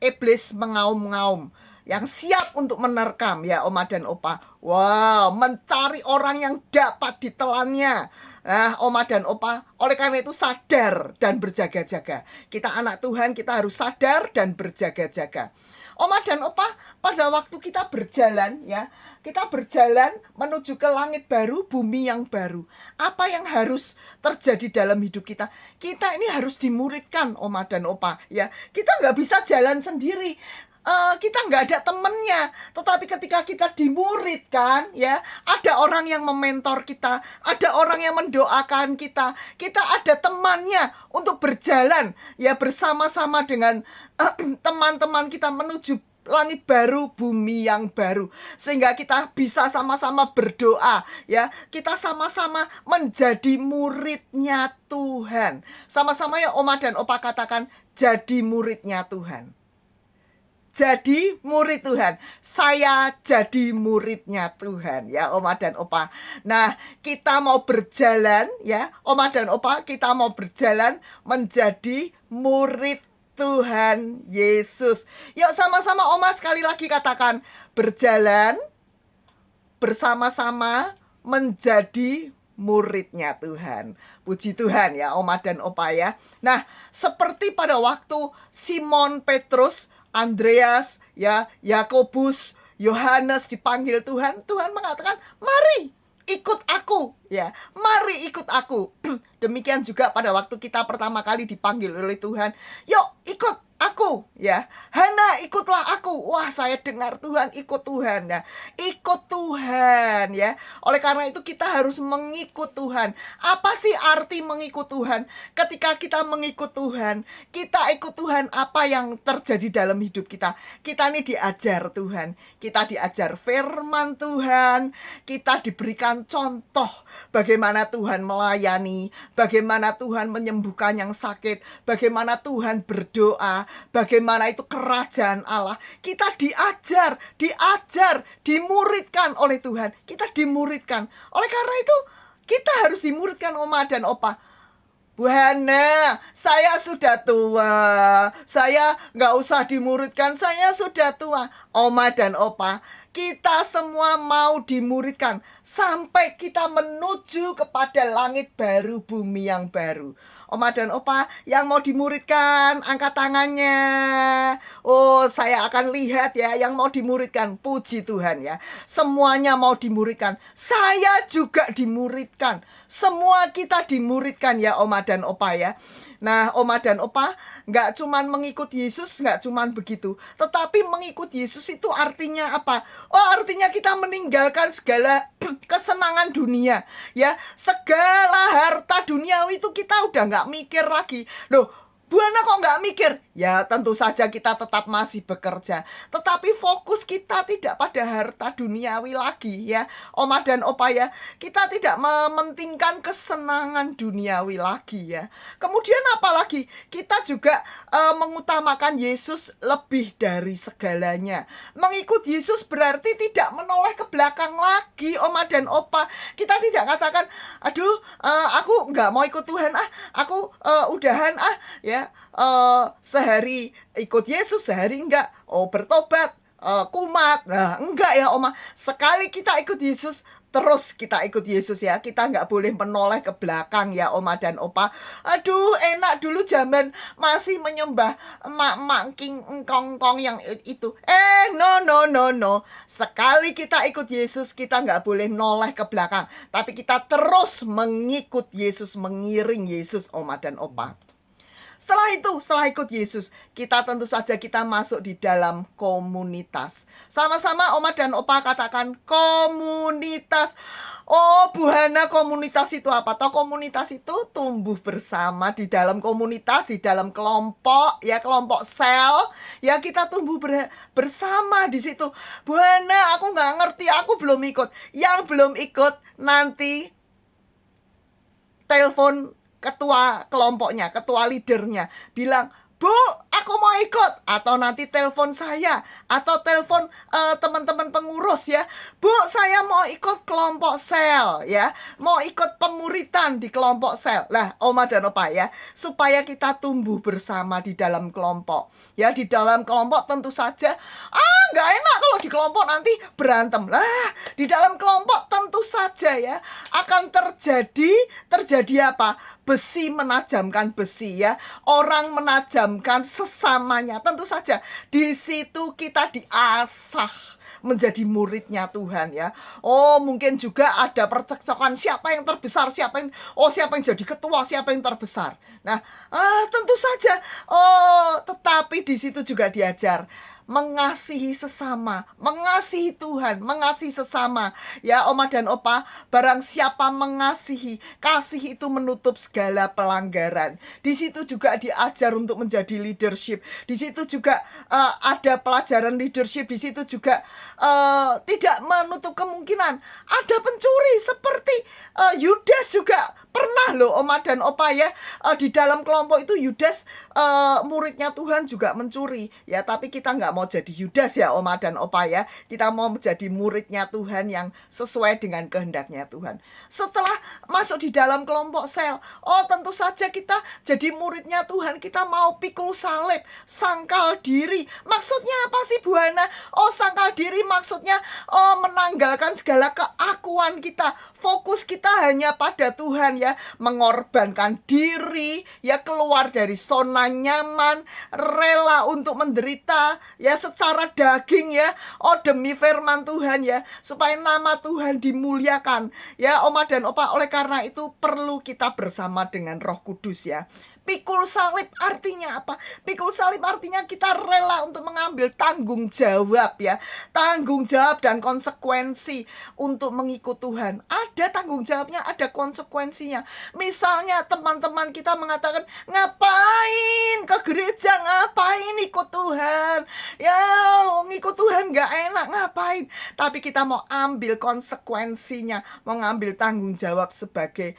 iblis mengaum-ngaum yang siap untuk menerkam ya, Oma dan Opa. Wow, mencari orang yang dapat ditelannya. Nah, Oma dan Opa, oleh karena itu sadar dan berjaga-jaga. Kita anak Tuhan, kita harus sadar dan berjaga-jaga. Oma dan Opa, pada waktu kita berjalan ya, kita berjalan menuju ke langit baru, bumi yang baru. Apa yang harus terjadi dalam hidup kita? Kita ini harus dimuridkan, Oma dan Opa ya. Kita nggak bisa jalan sendiri. Kita nggak ada temennya, tetapi ketika kita dimuridkan ya, ada orang yang mementor kita, ada orang yang mendoakan kita, kita ada temannya untuk berjalan ya bersama-sama dengan teman-teman kita menuju langit baru, bumi yang baru, sehingga kita bisa sama-sama berdoa ya, kita sama-sama menjadi muridnya Tuhan. Sama-sama ya Oma dan Opa katakan, jadi muridnya Tuhan. Jadi murid Tuhan. Saya jadi muridnya Tuhan ya, Oma dan Opa. Nah, kita mau berjalan ya, Oma dan Opa, kita mau berjalan menjadi murid Tuhan Yesus. Yuk sama-sama Oma sekali lagi katakan, berjalan bersama-sama menjadi muridnya Tuhan. Puji Tuhan ya, Oma dan Opa ya. Nah, seperti pada waktu Simon Petrus, Andreas, ya, Yakobus, Yohanes dipanggil Tuhan, Tuhan mengatakan, "Mari ikut aku." Ya, mari ikut aku. Demikian juga pada waktu kita pertama kali dipanggil oleh Tuhan, "Yuk, ikut aku." Ya, "Hana, ikutlah aku." Wah, saya dengar Tuhan, ikut Tuhan ya. Ikut Tuhan ya. Oleh karena itu kita harus mengikut Tuhan. Apa sih arti mengikut Tuhan? Ketika kita mengikut Tuhan, kita ikut Tuhan, apa yang terjadi dalam hidup kita? Kita ini diajar Tuhan. Kita diajar firman Tuhan. Kita diberikan contoh bagaimana Tuhan melayani, bagaimana Tuhan menyembuhkan yang sakit, bagaimana Tuhan berdoa, bagaimana itu kerajaan Allah. Kita diajar, dimuridkan oleh Tuhan. Kita dimuridkan. Oleh karena itu, kita harus dimuridkan, Oma dan Opa. "Bu Hana, saya sudah tua. Saya nggak usah dimuridkan, saya sudah tua." Oma dan Opa, kita semua mau dimuridkan sampai kita menuju kepada langit baru, bumi yang baru. Oma dan Opa yang mau dimuridkan, angkat tangannya. Oh, saya akan lihat ya yang mau dimuridkan. Puji Tuhan ya. Semuanya mau dimuridkan. Saya juga dimuridkan. Semua kita dimuridkan ya, Oma dan Opa ya. Nah, Oma dan Opa, nggak cuman mengikut Yesus, nggak cuman begitu. Tetapi mengikut Yesus itu artinya apa? Oh, artinya kita meninggalkan segala kesenangan dunia. Ya, segala harta duniawi itu kita udah nggak mikir lagi. Loh, Bu Hana kok nggak mikir? Ya, tentu saja kita tetap masih bekerja. Tetapi fokus kita tidak pada harta duniawi lagi ya, Oma dan Opa ya. Kita tidak mementingkan kesenangan duniawi lagi ya. Kemudian apa lagi? Kita juga mengutamakan Yesus lebih dari segalanya. Mengikut Yesus berarti tidak menoleh ke belakang lagi, Oma dan Opa. Kita tidak katakan, "Aduh, aku nggak mau ikut Tuhan aku udahan ya. Sehari ikut Yesus, sehari enggak. Oh, bertobat. kumat. Nah, enggak ya Oma. Sekali kita ikut Yesus, terus kita ikut Yesus ya. Kita nggak boleh menoleh ke belakang ya Oma dan Opa. Aduh, enak dulu zaman masih menyembah emak-emak king kong yang itu. No, no, no, no. Sekali kita ikut Yesus, kita nggak boleh noleh ke belakang. Tapi kita terus mengikut Yesus, mengiring Yesus Oma dan Opa. Setelah ikut Yesus, kita tentu saja kita masuk di dalam komunitas. Sama-sama Oma dan Opa katakan komunitas. Oh Bu Hana, komunitas itu apa? Toh komunitas itu tumbuh bersama di dalam komunitas, di dalam kelompok, ya kelompok sel. Ya kita tumbuh bersama di situ. Bu Hana, aku nggak ngerti, aku belum ikut. Yang belum ikut nanti telepon ketua kelompoknya, ketua leadernya, bilang, Bu, aku mau ikut. Atau nanti telepon saya, atau telepon teman-teman pengurus ya. Bu, saya mau ikut kelompok sel ya, mau ikut pemuritan di kelompok sel. Lah, Oma dan Opa ya, supaya kita tumbuh bersama di dalam kelompok. Ya, di dalam kelompok tentu saja, nggak enak kalau di kelompok nanti berantem. Lah, di dalam kelompok tentu saja ya, akan terjadi apa? Besi menajamkan besi ya. Orang menajamkan sesamanya. Tentu saja di situ kita diasah menjadi muridnya Tuhan ya. Oh, mungkin juga ada percekcokan siapa yang terbesar, siapa yang jadi ketua, siapa yang terbesar. Nah, tentu saja. Oh, tetapi di situ juga diajar mengasihi sesama, mengasihi Tuhan, mengasihi sesama. Ya Oma dan Opa, barang siapa mengasihi, kasih itu menutup segala pelanggaran. Di situ juga diajar untuk menjadi leadership. Di situ juga ada pelajaran leadership. Di situ juga tidak menutup kemungkinan ada pencuri seperti Yudas juga pernah loh Oma dan Opa ya. Di dalam kelompok itu Yudas muridnya Tuhan juga mencuri ya, tapi kita nggak mau jadi Yudas ya Oma dan Opa ya. Kita mau menjadi muridnya Tuhan yang sesuai dengan kehendaknya Tuhan. Setelah masuk di dalam kelompok sel, oh tentu saja kita jadi muridnya Tuhan. Kita mau pikul salib, sangkal diri. Maksudnya apa sih Bu Hana? Oh, sangkal diri maksudnya menanggalkan segala keakuan kita. Fokus kita hanya pada Tuhan ya, mengorbankan diri ya, keluar dari zona nyaman, rela untuk menderita ya secara daging ya, demi firman Tuhan ya, supaya nama Tuhan dimuliakan ya Oma dan Opa. Oleh karena itu perlu kita bersama dengan Roh Kudus ya. Pikul salib artinya apa? Pikul salib artinya kita rela untuk mengambil tanggung jawab ya. Tanggung jawab dan konsekuensi untuk mengikut Tuhan. Ada tanggung jawabnya, ada konsekuensinya. Misalnya teman-teman kita mengatakan, ngapain ke gereja, ngapain ikut Tuhan? Ya ngikut Tuhan gak enak, ngapain? Tapi kita mau ambil konsekuensinya, mau ngambil tanggung jawab sebagai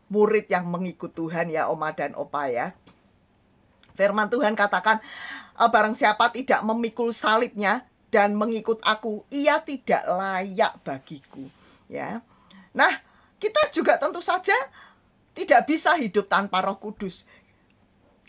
murid yang mengikut Tuhan ya Oma dan Opa ya. Firman Tuhan katakan, barang siapa tidak memikul salibnya dan mengikut aku, ia tidak layak bagiku ya. Nah, kita juga tentu saja tidak bisa hidup tanpa Roh Kudus.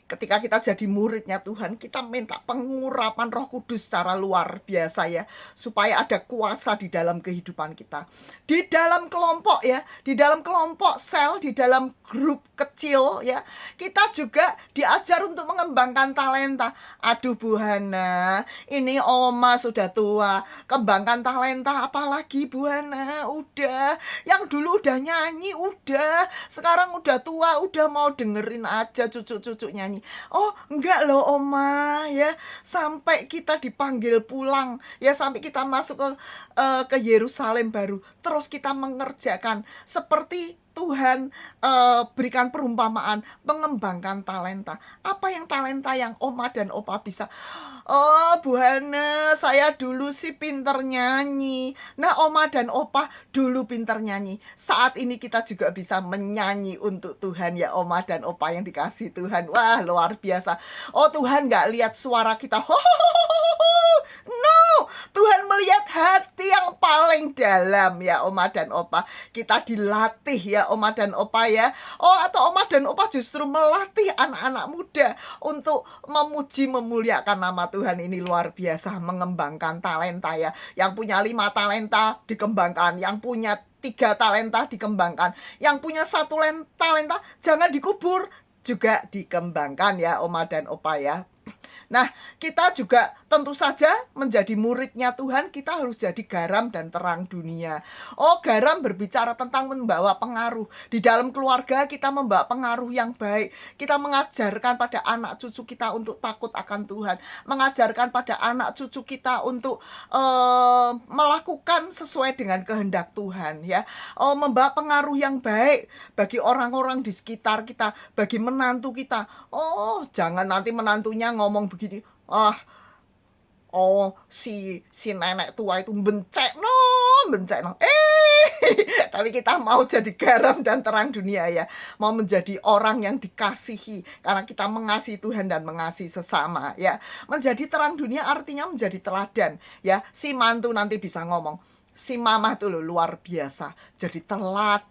Ketika kita jadi muridnya Tuhan, kita minta pengurapan Roh Kudus secara luar biasa ya, supaya ada kuasa di dalam kehidupan kita. Di dalam kelompok ya, di dalam kelompok sel, di dalam grup kecil ya, kita juga diajar untuk mengembangkan talenta. Aduh Bu Hana, ini Oma sudah tua, kembangkan talenta apalagi Bu Hana? Udah, yang dulu udah nyanyi, udah, sekarang udah tua, udah mau dengerin aja cucu-cucu nyanyi. Oh enggak loh Oma ya, sampai kita dipanggil pulang ya, sampai kita masuk ke Yerusalem baru, terus kita mengerjakan seperti Tuhan berikan perumpamaan, mengembangkan talenta. Apa yang talenta yang Oma dan Opa bisa? Oh Bu Hana, saya dulu sih pinter nyanyi. Nah Oma dan Opa dulu pinter nyanyi. Saat ini kita juga bisa menyanyi untuk Tuhan ya Oma dan Opa yang dikasih Tuhan. Wah luar biasa. Oh Tuhan gak lihat suara kita. No, Tuhan melihat hati yang paling dalam ya Oma dan Opa. Kita dilatih ya Oma dan Opa ya. Atau Oma dan Opa justru melatih anak-anak muda untuk memuji memuliakan nama Tuhan. Ini luar biasa, mengembangkan talenta ya. Yang punya 5 talenta dikembangkan, yang punya 3 talenta dikembangkan, yang punya 1 talenta jangan dikubur, juga dikembangkan ya Oma dan Opa ya. Nah, kita juga tentu saja menjadi muridnya Tuhan, kita harus jadi garam dan terang dunia. Garam berbicara tentang membawa pengaruh. Di dalam keluarga kita membawa pengaruh yang baik. Kita mengajarkan pada anak cucu kita untuk takut akan Tuhan. Mengajarkan pada anak cucu kita untuk melakukan sesuai dengan kehendak Tuhan ya. Membawa pengaruh yang baik bagi orang-orang di sekitar kita, bagi menantu kita. Jangan nanti menantunya ngomong begini, si nenek tua itu bencek no. Tapi kita mau jadi garam dan terang dunia ya. Mau menjadi orang yang dikasihi karena kita mengasihi Tuhan dan mengasihi sesama ya. Menjadi terang dunia artinya menjadi teladan ya. Si mantu nanti bisa ngomong, si mama tuh luar biasa, jadi teladan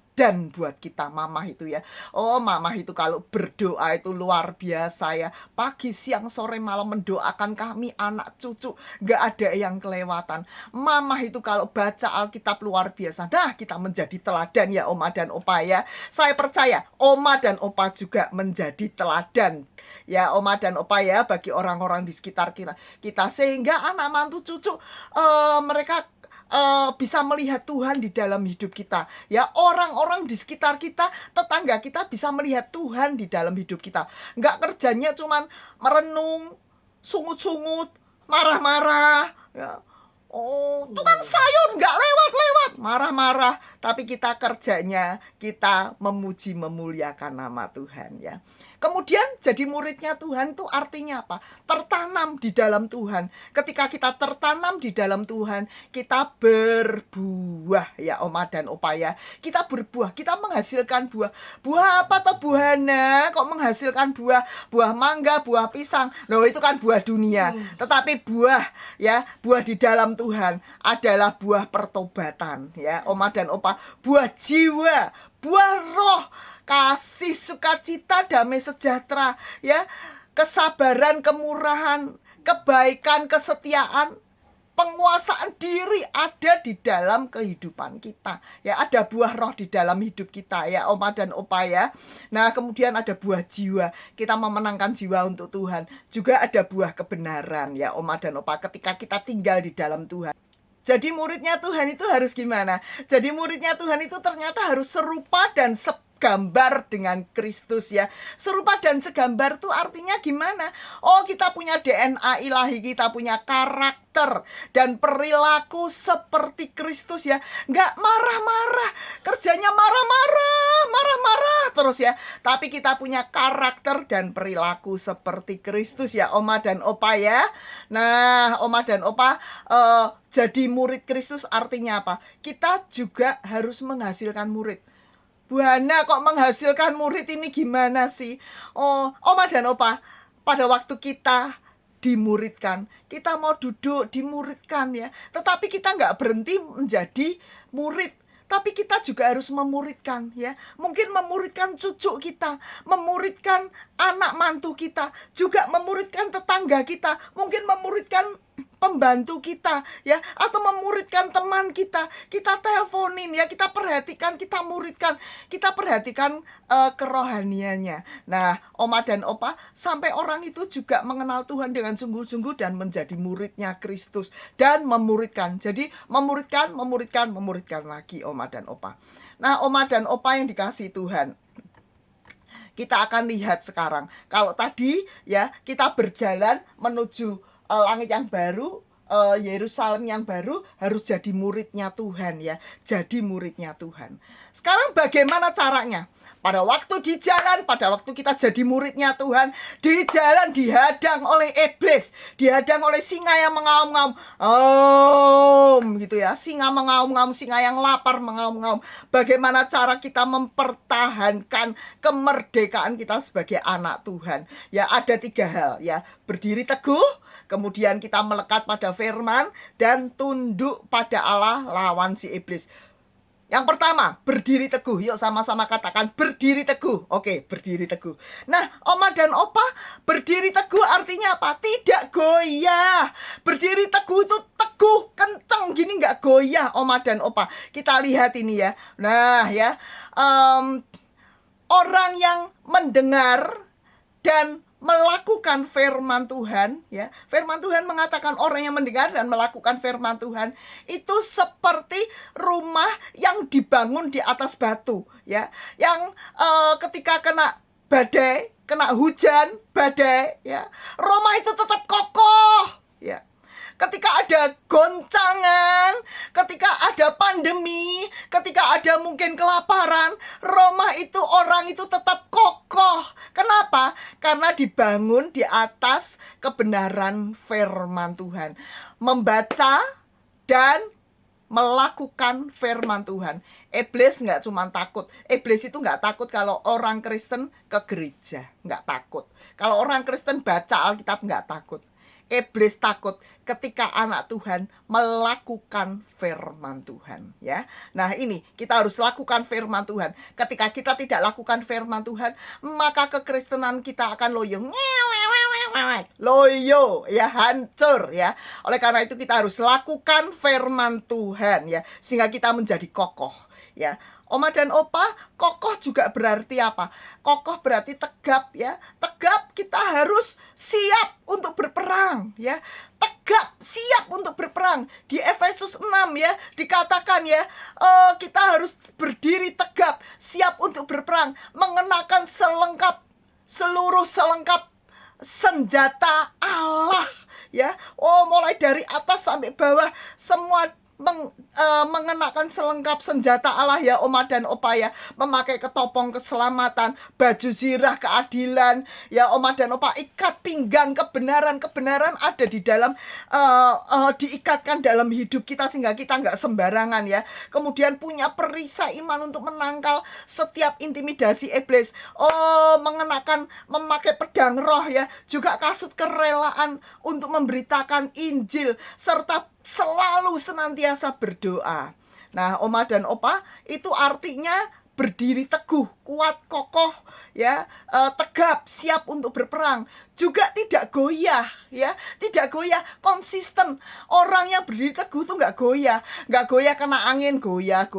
buat kita mamah itu ya. Mamah itu kalau berdoa itu luar biasa ya. Pagi, siang, sore, malam mendoakan kami anak cucu, gak ada yang kelewatan. Mamah itu kalau baca Alkitab luar biasa. Nah, kita menjadi teladan ya Oma dan Opa ya. Saya percaya Oma dan Opa juga menjadi teladan ya Oma dan Opa ya bagi orang-orang di sekitar kita, sehingga anak mantu cucu mereka bisa melihat Tuhan di dalam hidup kita ya. Orang-orang di sekitar kita, tetangga kita bisa melihat Tuhan di dalam hidup kita. Nggak kerjanya cuman merenung, sungut-sungut, marah-marah ya. Tukang sayur nggak lewat-lewat, marah-marah. Tapi kita kerjanya, kita memuji memuliakan nama Tuhan ya. Kemudian jadi muridnya Tuhan itu artinya apa? Tertanam di dalam Tuhan. Ketika kita tertanam di dalam Tuhan, kita berbuah ya Oma dan Opa ya. Kita berbuah, kita menghasilkan buah. Buah apa toh buahana? Kok menghasilkan buah? Buah mangga, buah pisang. Loh itu kan buah dunia. Tetapi buah ya, buah di dalam Tuhan adalah buah pertobatan ya Oma dan Opa. Buah jiwa, buah roh, kasih, sukacita, damai sejahtera ya, kesabaran, kemurahan, kebaikan, kesetiaan, penguasaan diri ada di dalam kehidupan kita ya. Ada buah roh di dalam hidup kita ya Oma dan Opa ya. Nah kemudian ada buah jiwa, kita memenangkan jiwa untuk Tuhan. Juga ada buah kebenaran ya Oma dan Opa ketika kita tinggal di dalam Tuhan. Jadi muridnya Tuhan itu harus gimana? Jadi muridnya Tuhan itu ternyata harus serupa dan segambar dengan Kristus ya. Serupa dan segambar itu artinya gimana? Kita punya DNA ilahi, kita punya karakter dan perilaku seperti Kristus ya. Nggak marah-marah, kerjanya marah-marah terus ya. Tapi kita punya karakter dan perilaku seperti Kristus ya Oma dan Opa ya. Nah Oma dan Opa, jadi murid Kristus artinya apa? Kita juga harus menghasilkan murid. Bu Hana kok menghasilkan murid ini gimana sih? Oma dan Opa, pada waktu kita dimuridkan, kita mau duduk dimuridkan ya. Tetapi kita nggak berhenti menjadi murid, tapi kita juga harus memuridkan ya. Mungkin memuridkan cucu kita, memuridkan anak mantu kita, juga memuridkan tetangga kita, mungkin memuridkan pembantu kita ya, atau memuridkan teman kita. Kita teleponin ya, kita perhatikan, kita muridkan, kita perhatikan kerohaniannya. Nah Oma dan Opa, sampai orang itu juga mengenal Tuhan dengan sungguh-sungguh dan menjadi muridnya Kristus dan memuridkan. Jadi memuridkan lagi Oma dan Opa. Nah Oma dan Opa yang dikasihi Tuhan, kita akan lihat sekarang. Kalau tadi ya kita berjalan menuju langit yang baru, Yerusalem yang baru, harus jadi muridnya Tuhan ya. Jadi muridnya Tuhan. Sekarang bagaimana caranya? Pada waktu di jalan, pada waktu kita jadi muridnya Tuhan, di jalan dihadang oleh iblis, dihadang oleh singa yang mengaum-ngaum, gitu ya, singa mengaum-ngaum, singa yang lapar mengaum-ngaum. Bagaimana cara kita mempertahankan kemerdekaan kita sebagai anak Tuhan? Ya ada 3 hal ya, berdiri teguh, Kemudian kita melekat pada firman dan tunduk pada Allah lawan si iblis. Yang pertama, berdiri teguh. Yuk sama-sama katakan berdiri teguh. Oke, berdiri teguh. Nah, Oma dan Opa, berdiri teguh artinya apa? Tidak goyah. Berdiri teguh itu teguh, kenceng gini, nggak goyah, Oma dan Opa. Kita lihat ini ya. Nah ya, orang yang mendengar dan melakukan firman Tuhan, ya. Firman Tuhan mengatakan orang yang mendengar dan melakukan firman Tuhan itu seperti rumah yang dibangun di atas batu, ya. Yang ketika kena badai, kena hujan, badai, ya. Rumah itu tetap kokoh, ya. Ketika ada goncangan, ketika ada pandemi, ketika ada mungkin kelaparan, rumah itu, orang itu tetap kokoh. Kenapa? Karena dibangun di atas kebenaran firman Tuhan. Membaca dan melakukan firman Tuhan. Iblis nggak cuma takut. Iblis itu nggak takut kalau orang Kristen ke gereja. Nggak takut. Kalau orang Kristen baca Alkitab, nggak takut. Iblis takut ketika anak Tuhan melakukan firman Tuhan, ya. Nah, ini kita harus lakukan firman Tuhan. Ketika kita tidak lakukan firman Tuhan, maka kekristenan kita akan loyo. Loyo, ya, hancur, ya. Oleh karena itu kita harus lakukan firman Tuhan, ya, sehingga kita menjadi kokoh, ya. Oma dan Opa, kokoh juga berarti apa? Kokoh berarti tegap, ya. Tegap, kita harus siap untuk berperang, ya. Tegap, siap untuk berperang. Di Efesus 6, ya, dikatakan, ya, kita harus berdiri tegap, siap untuk berperang, mengenakan seluruh selengkap senjata Allah, ya. Oh, mulai dari atas sampai bawah semua mengenakan selengkap senjata Allah, ya, Oma dan Opa, ya. Memakai ketopong keselamatan, baju zirah keadilan, ya, Oma dan Opa. Ikat pinggang kebenaran ada di dalam diikatkan dalam hidup kita sehingga kita nggak sembarangan, ya. Kemudian punya perisai iman untuk menangkal setiap intimidasi iblis. Memakai pedang roh, ya. Juga kasut kerelaan untuk memberitakan Injil serta selalu senantiasa berdoa. Nah, Oma dan Opa, itu artinya berdiri teguh, kuat, kokoh, ya, tegap, siap untuk berperang. Juga tidak goyah, ya, tidak goyah, konsisten. Orang yang berdiri teguh tuh nggak goyah kena angin, goyah.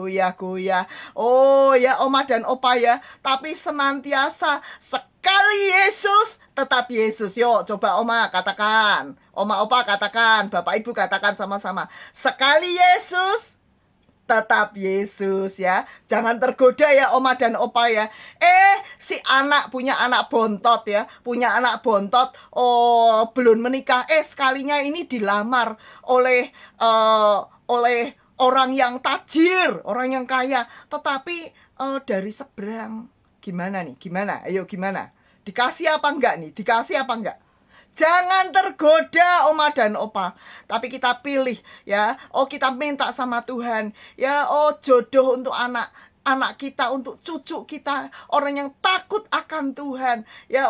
Oh, ya, Oma dan Opa, ya, tapi senantiasa sekali Yesus, tetap Yesus. Yuk, coba Oma katakan. Oma Opa katakan, Bapak Ibu katakan sama-sama. Sekali Yesus, tetap Yesus, ya. Jangan tergoda, ya, Oma dan Opa, ya. Si anak punya anak bontot, ya. Punya anak bontot, belum menikah. Sekalinya ini dilamar oleh orang yang tajir, orang yang kaya. Tetapi dari seberang, gimana nih? Gimana? Ayo, gimana? Dikasih apa enggak nih? Dikasih apa enggak? Jangan tergoda, Oma dan Opa. Tapi kita pilih, ya. Kita minta sama Tuhan, ya. Jodoh untuk anak kita, untuk cucu kita, orang yang takut akan Tuhan, ya.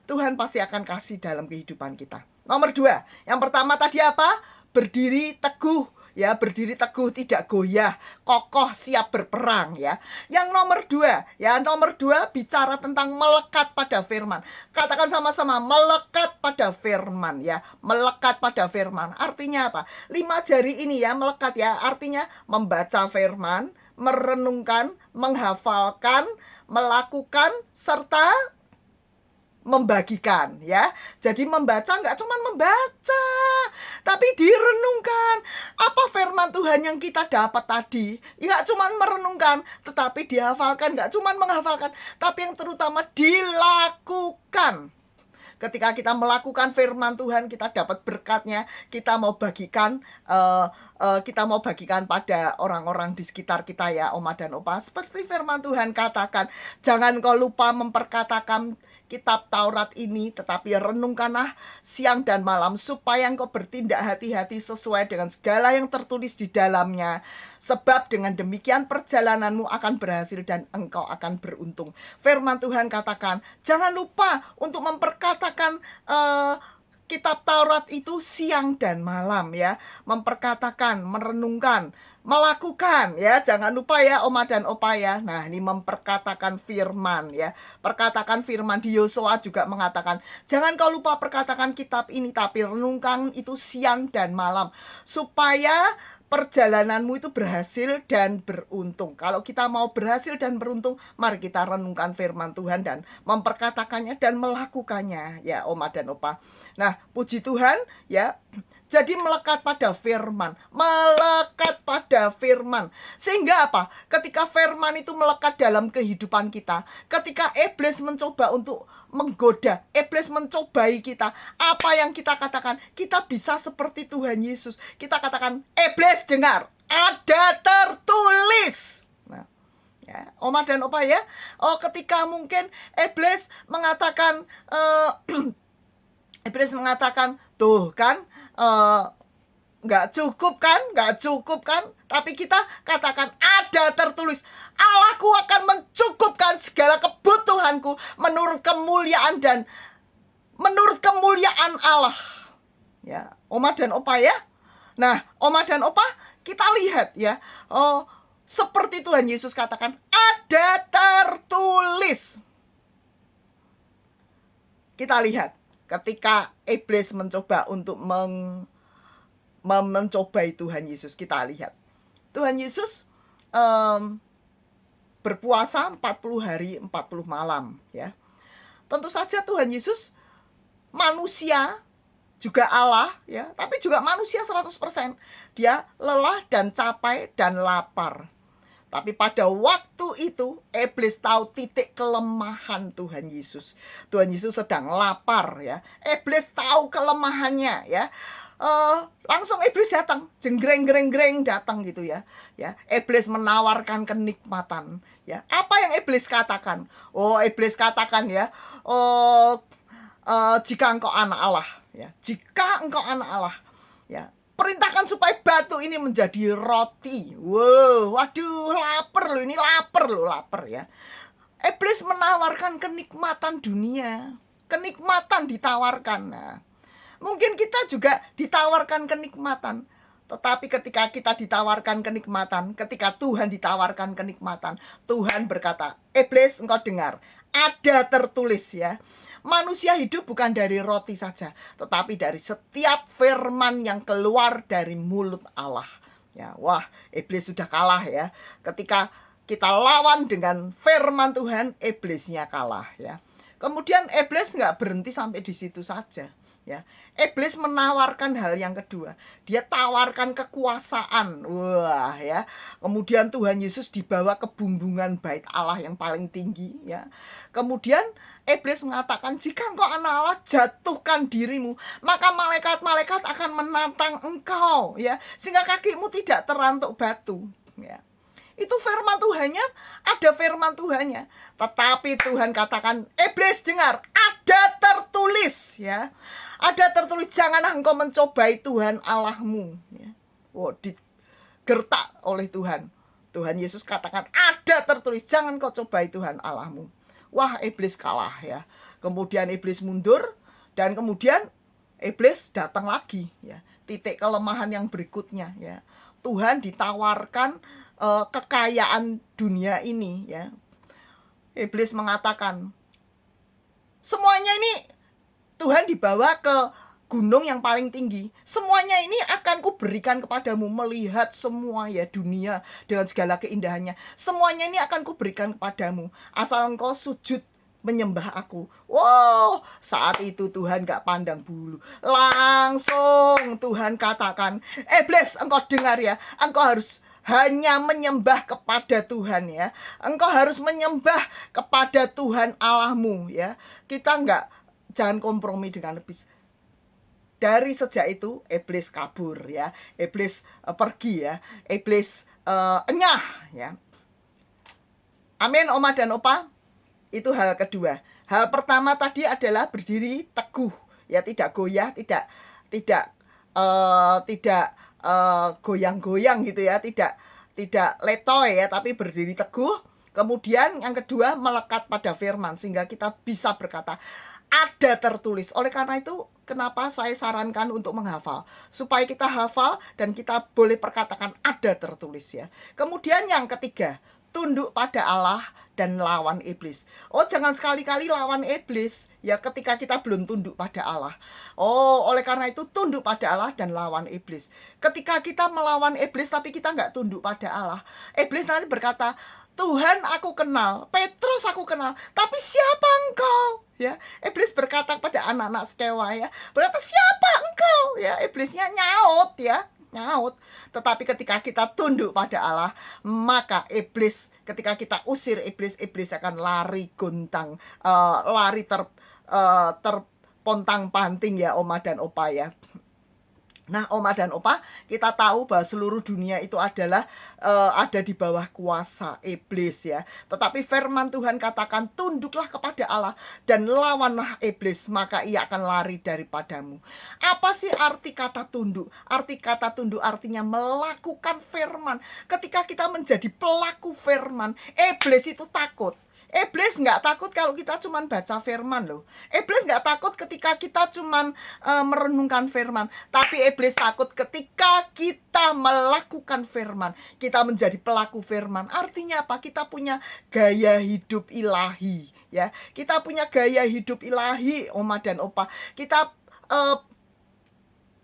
Tuhan pasti akan kasih dalam kehidupan kita. Nomor 2, yang pertama tadi apa? Berdiri teguh, ya, berdiri teguh, tidak goyah, kokoh, siap berperang, ya. Yang nomor 2, ya, nomor 2 bicara tentang melekat pada firman. Katakan sama-sama, melekat pada firman, ya. Melekat pada firman. Artinya apa? 5 jari ini, ya, melekat, ya. Artinya membaca firman, merenungkan, menghafalkan, melakukan, serta membagikan, ya. Jadi membaca nggak cuma membaca, tapi direnungkan. Apa firman Tuhan yang kita dapat tadi? Nggak cuma merenungkan, tetapi dihafalkan. Nggak cuma menghafalkan, tapi yang terutama dilakukan. Ketika kita melakukan firman Tuhan, kita dapat berkatnya. Kita mau bagikan pada orang-orang di sekitar kita, ya, Oma dan Opa. Seperti firman Tuhan katakan, jangan kau lupa memperkatakan kitab Taurat ini, tetapi renungkanlah siang dan malam, supaya engkau bertindak hati-hati sesuai dengan segala yang tertulis di dalamnya. Sebab dengan demikian perjalananmu akan berhasil dan engkau akan beruntung. Firman Tuhan katakan, jangan lupa untuk memperkatakan kitab Taurat itu siang dan malam ya, memperkatakan, merenungkan, melakukan ya. Jangan lupa ya Oma dan Opa ya. Nah, ini memperkatakan firman ya. Perkatakan firman. Di Yosua juga mengatakan, jangan kau lupa perkatakan kitab ini, tapi renungkan itu siang dan malam, supaya perjalananmu itu berhasil dan beruntung. Kalau kita mau berhasil dan beruntung, mari kita renungkan firman Tuhan dan memperkatakannya dan melakukannya ya Oma dan Opa. Nah, puji Tuhan ya. Jadi melekat pada firman, melekat pada firman. Sehingga apa? Ketika firman itu melekat dalam kehidupan kita, ketika iblis mencoba untuk menggoda, iblis mencobai kita, apa yang kita katakan, kita bisa seperti Tuhan Yesus. Kita katakan, iblis dengar, ada tertulis. Nah, ya, Oma dan Opa ya. Oh, ketika mungkin iblis mengatakan iblis mengatakan, tuh kan, nggak cukup kan, tapi kita katakan ada tertulis, Allahku akan mencukupkan segala kebutuhanku menurut kemuliaan Allah ya Oma dan Opa ya. Nah, Oma dan Opa, kita lihat ya, seperti Tuhan Yesus katakan, ada tertulis. Kita lihat ketika iblis mencoba untuk mencobai Tuhan Yesus, kita lihat Tuhan Yesus berpuasa 40 hari 40 malam ya. Tentu saja Tuhan Yesus manusia juga Allah ya, tapi juga manusia 100%. Dia lelah dan capai dan lapar. Tapi pada waktu itu iblis tahu titik kelemahan Tuhan Yesus. Tuhan Yesus sedang lapar ya. Iblis tahu kelemahannya ya. Langsung iblis datang, jenggreng-greng-greng datang gitu ya. Ya, iblis menawarkan kenikmatan ya. Apa yang iblis katakan? Oh, iblis katakan ya, jika engkau anak Allah ya. Jika engkau anak Allah ya, perintahkan supaya batu ini menjadi roti. Wow, waduh, lapar ya. Iblis menawarkan kenikmatan dunia. Kenikmatan ditawarkan. Nah, mungkin kita juga ditawarkan kenikmatan. Tetapi ketika kita ditawarkan kenikmatan, ketika Tuhan ditawarkan kenikmatan, Tuhan berkata, iblis, engkau dengar, ada tertulis ya. Manusia hidup bukan dari roti saja, tetapi dari setiap firman yang keluar dari mulut Allah. Ya, wah, iblis sudah kalah ya. Ketika kita lawan dengan firman Tuhan, iblisnya kalah ya. Kemudian iblis nggak berhenti sampai di situ saja. Ya, iblis menawarkan hal yang kedua. Dia tawarkan kekuasaan. Wah, ya. Kemudian Tuhan Yesus dibawa ke bumbungan bait Allah yang paling tinggi, ya. Kemudian iblis mengatakan, jika engkau anak Allah, jatuhkan dirimu, maka malaikat-malaikat akan menantang engkau, ya, sehingga kakimu tidak terantuk batu, ya. Itu firman Tuhannya, ada firman Tuhannya. Tetapi Tuhan katakan, iblis dengar, ada tertulis, ya. Ada tertulis, janganlah engkau mencobai Tuhan Allahmu, ya. Oh, digertak oleh Tuhan. Tuhan Yesus katakan, ada tertulis, jangan kau cobai Tuhan Allahmu. Wah, iblis kalah, ya. Kemudian iblis mundur, dan kemudian iblis datang lagi, ya. Titik kelemahan yang berikutnya, ya. Tuhan ditawarkan kekayaan dunia ini, ya. Iblis mengatakan, semuanya ini Tuhan dibawa ke gunung yang paling tinggi. Semuanya ini akan kuberikan kepadamu, melihat semua ya dunia dengan segala keindahannya. Semuanya ini akan kuberikan kepadamu, asal engkau sujud menyembah aku. Wow, saat itu Tuhan gak pandang bulu. Langsung Tuhan katakan, iblis, engkau dengar ya, engkau harus hanya menyembah kepada Tuhan, ya. Engkau harus menyembah kepada Tuhan Allahmu, ya. Jangan kompromi dengan iblis. Dari sejak itu iblis kabur, ya. Iblis pergi, ya. Iblis enyah, ya. Amin, Oma dan Opa. Itu hal kedua. Hal pertama tadi adalah berdiri teguh, ya, tidak goyah, tidak goyang-goyang gitu ya, tidak letoy ya, tapi berdiri teguh. Kemudian yang kedua, melekat pada firman, sehingga kita bisa berkata, ada tertulis. Oleh karena itu, kenapa saya sarankan untuk menghafal, supaya kita hafal dan kita boleh perkatakan ada tertulis ya. Kemudian yang ketiga, tunduk pada Allah dan lawan iblis. Oh, jangan sekali-kali lawan iblis ya ketika kita belum tunduk pada Allah. Oh, oleh karena itu tunduk pada Allah dan lawan iblis. Ketika kita melawan iblis tapi kita nggak tunduk pada Allah, iblis nanti berkata, Tuhan aku kenal, Petrus aku kenal, tapi siapa engkau? Ya, iblis berkata pada anak-anak Skewa ya, berkata siapa engkau? Ya, iblisnya nyaut ya, nyaut. Tetapi ketika kita tunduk pada Allah, maka iblis, ketika kita usir iblis, iblis akan lari guntang, lari terpontang-panting ya Oma dan Opa ya. Nah, Oma dan Opa, kita tahu bahwa seluruh dunia itu adalah ada di bawah kuasa iblis ya. Tetapi firman Tuhan katakan, tunduklah kepada Allah dan lawanlah iblis, maka ia akan lari daripadamu. Apa sih arti kata tunduk? Arti kata tunduk artinya melakukan firman. Ketika kita menjadi pelaku firman, iblis itu takut. Iblis nggak takut kalau kita cuman baca firman loh. Iblis nggak takut ketika kita cuman merenungkan firman. Tapi iblis takut ketika kita melakukan firman. Kita menjadi pelaku firman. Artinya apa? Kita punya gaya hidup ilahi ya. Kita punya gaya hidup ilahi, Oma dan Opa. Kita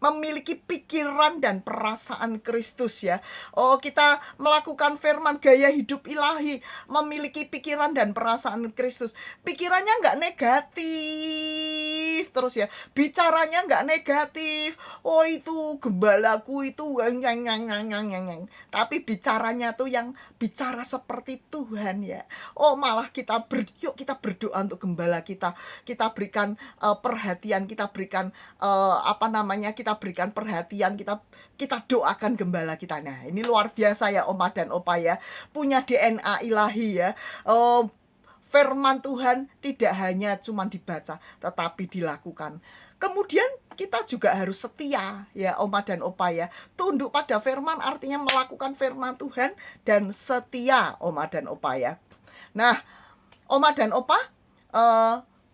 memiliki pikiran dan perasaan Kristus ya. Oh, kita melakukan firman, gaya hidup ilahi, memiliki pikiran dan perasaan Kristus. Pikirannya nggak negatif terus ya, bicaranya nggak negatif. Oh, itu gembalaku itu tapi bicaranya tuh yang bicara seperti Tuhan ya. Oh, malah yuk kita berdoa untuk gembala kita. Kita berikan perhatian, kita berikan kita berikan perhatian, kita doakan gembala kita. Nah, ini luar biasa ya Oma dan Opa ya. Punya DNA ilahi ya. Firman Tuhan tidak hanya cuma dibaca, tetapi dilakukan. Kemudian kita juga harus setia ya Oma dan Opa ya. Tunduk pada firman artinya melakukan firman Tuhan dan setia Oma dan Opa ya. Nah, Oma dan Opa,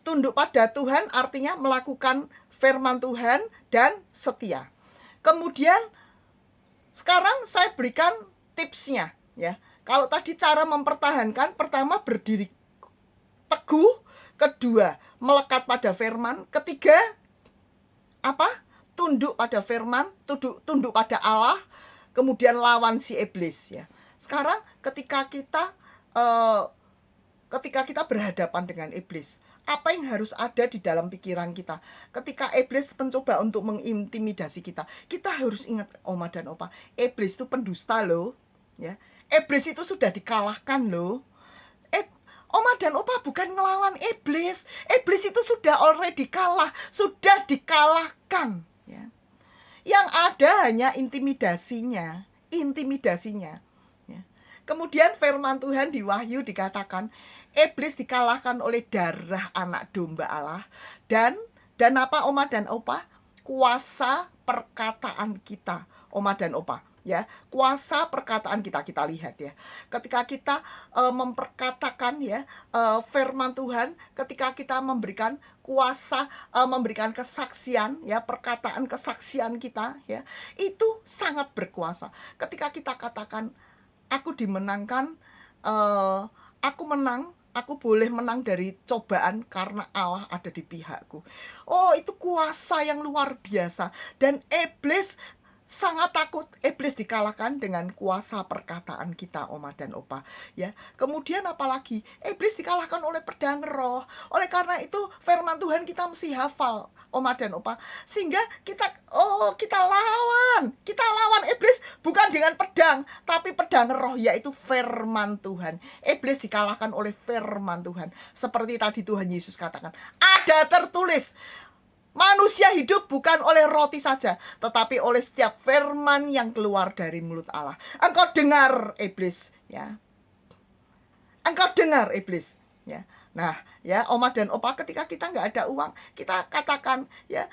tunduk pada Tuhan artinya melakukan firman Tuhan dan setia. Kemudian sekarang saya berikan tipsnya ya. Kalau tadi cara mempertahankan, pertama berdiri teguh, kedua melekat pada firman, ketiga tunduk pada firman, tunduk pada Allah, kemudian lawan si iblis ya. Sekarang ketika kita berhadapan dengan iblis, apa yang harus ada di dalam pikiran kita? Ketika iblis mencoba untuk mengintimidasi kita, kita harus ingat Oma dan Opa, iblis itu pendusta loh ya. Iblis itu sudah dikalahkan loh. Oma dan Opa bukan ngelawan iblis. Iblis itu sudah already kalah, sudah dikalahkan ya. Yang ada hanya intimidasinya ya. Kemudian firman Tuhan di Wahyu dikatakan, iblis dikalahkan oleh darah anak domba Allah dan apa Oma dan Opa? Kuasa perkataan kita, Oma dan Opa ya. Kuasa perkataan kita lihat ya. Ketika kita memperkatakan ya firman Tuhan, ketika kita memberikan kuasa, memberikan kesaksian ya, perkataan kesaksian kita ya, itu sangat berkuasa. Ketika kita katakan aku dimenangkan, aku menang, aku boleh menang dari cobaan karena Allah ada di pihakku. Oh, itu kuasa yang luar biasa. Dan iblis sangat takut. Iblis dikalahkan dengan kuasa perkataan kita, Oma dan Opa ya. Kemudian apalagi? Iblis dikalahkan oleh pedang roh. Oleh karena itu firman Tuhan kita mesti hafal, Oma dan Opa, sehingga kita lawan iblis bukan dengan pedang, tapi pedang roh, yaitu firman Tuhan. Iblis dikalahkan oleh firman Tuhan. Seperti tadi Tuhan Yesus katakan, ada tertulis, manusia hidup bukan oleh roti saja, tetapi oleh setiap firman yang keluar dari mulut Allah. Engkau dengar iblis ya. Engkau dengar iblis ya. Nah ya Oma dan Opa, ketika kita nggak ada uang, kita katakan ya,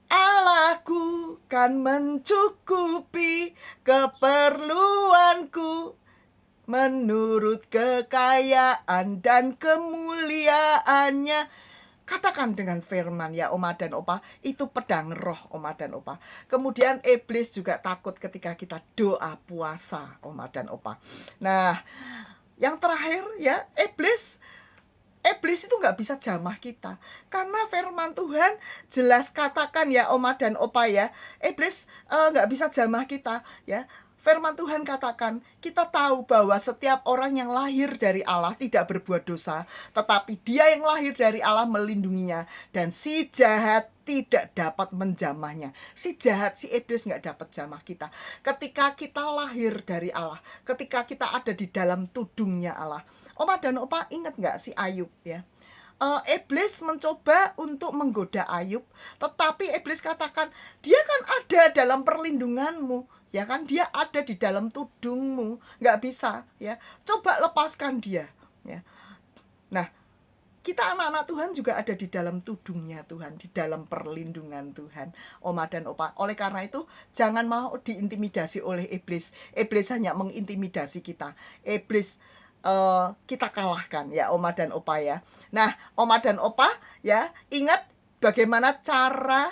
Allahku kan mencukupi keperluanku menurut kekayaan dan kemuliaannya. katakan dengan firman ya Oma dan Opa, itu pedang roh Oma dan Opa. Kemudian iblis juga takut ketika kita doa puasa Oma dan Opa. Nah, yang terakhir ya, iblis itu nggak bisa jamah kita. Karena firman Tuhan jelas katakan ya Oma dan Opa ya, iblis nggak bisa jamah kita ya. Firman Tuhan katakan, kita tahu bahwa setiap orang yang lahir dari Allah tidak berbuat dosa, tetapi dia yang lahir dari Allah melindunginya, dan si jahat tidak dapat menjamahnya. Si jahat, si iblis nggak dapat jamah kita. Ketika kita lahir dari Allah, ketika kita ada di dalam tudungnya Allah. Oma dan Opa ingat nggak si Ayub ya? Iblis mencoba untuk menggoda Ayub, tetapi iblis katakan, dia kan ada dalam perlindunganmu. Ya kan, dia ada di dalam tudungmu, nggak bisa ya. Coba lepaskan dia ya. Nah, kita anak-anak Tuhan juga ada di dalam tudungnya Tuhan, di dalam perlindungan Tuhan, Oma dan Opa. Oleh karena itu, jangan mau diintimidasi oleh iblis. Iblis hanya mengintimidasi kita. Iblis kita kalahkan ya Oma dan Opa ya. Nah, Oma dan Opa ya, ingat bagaimana cara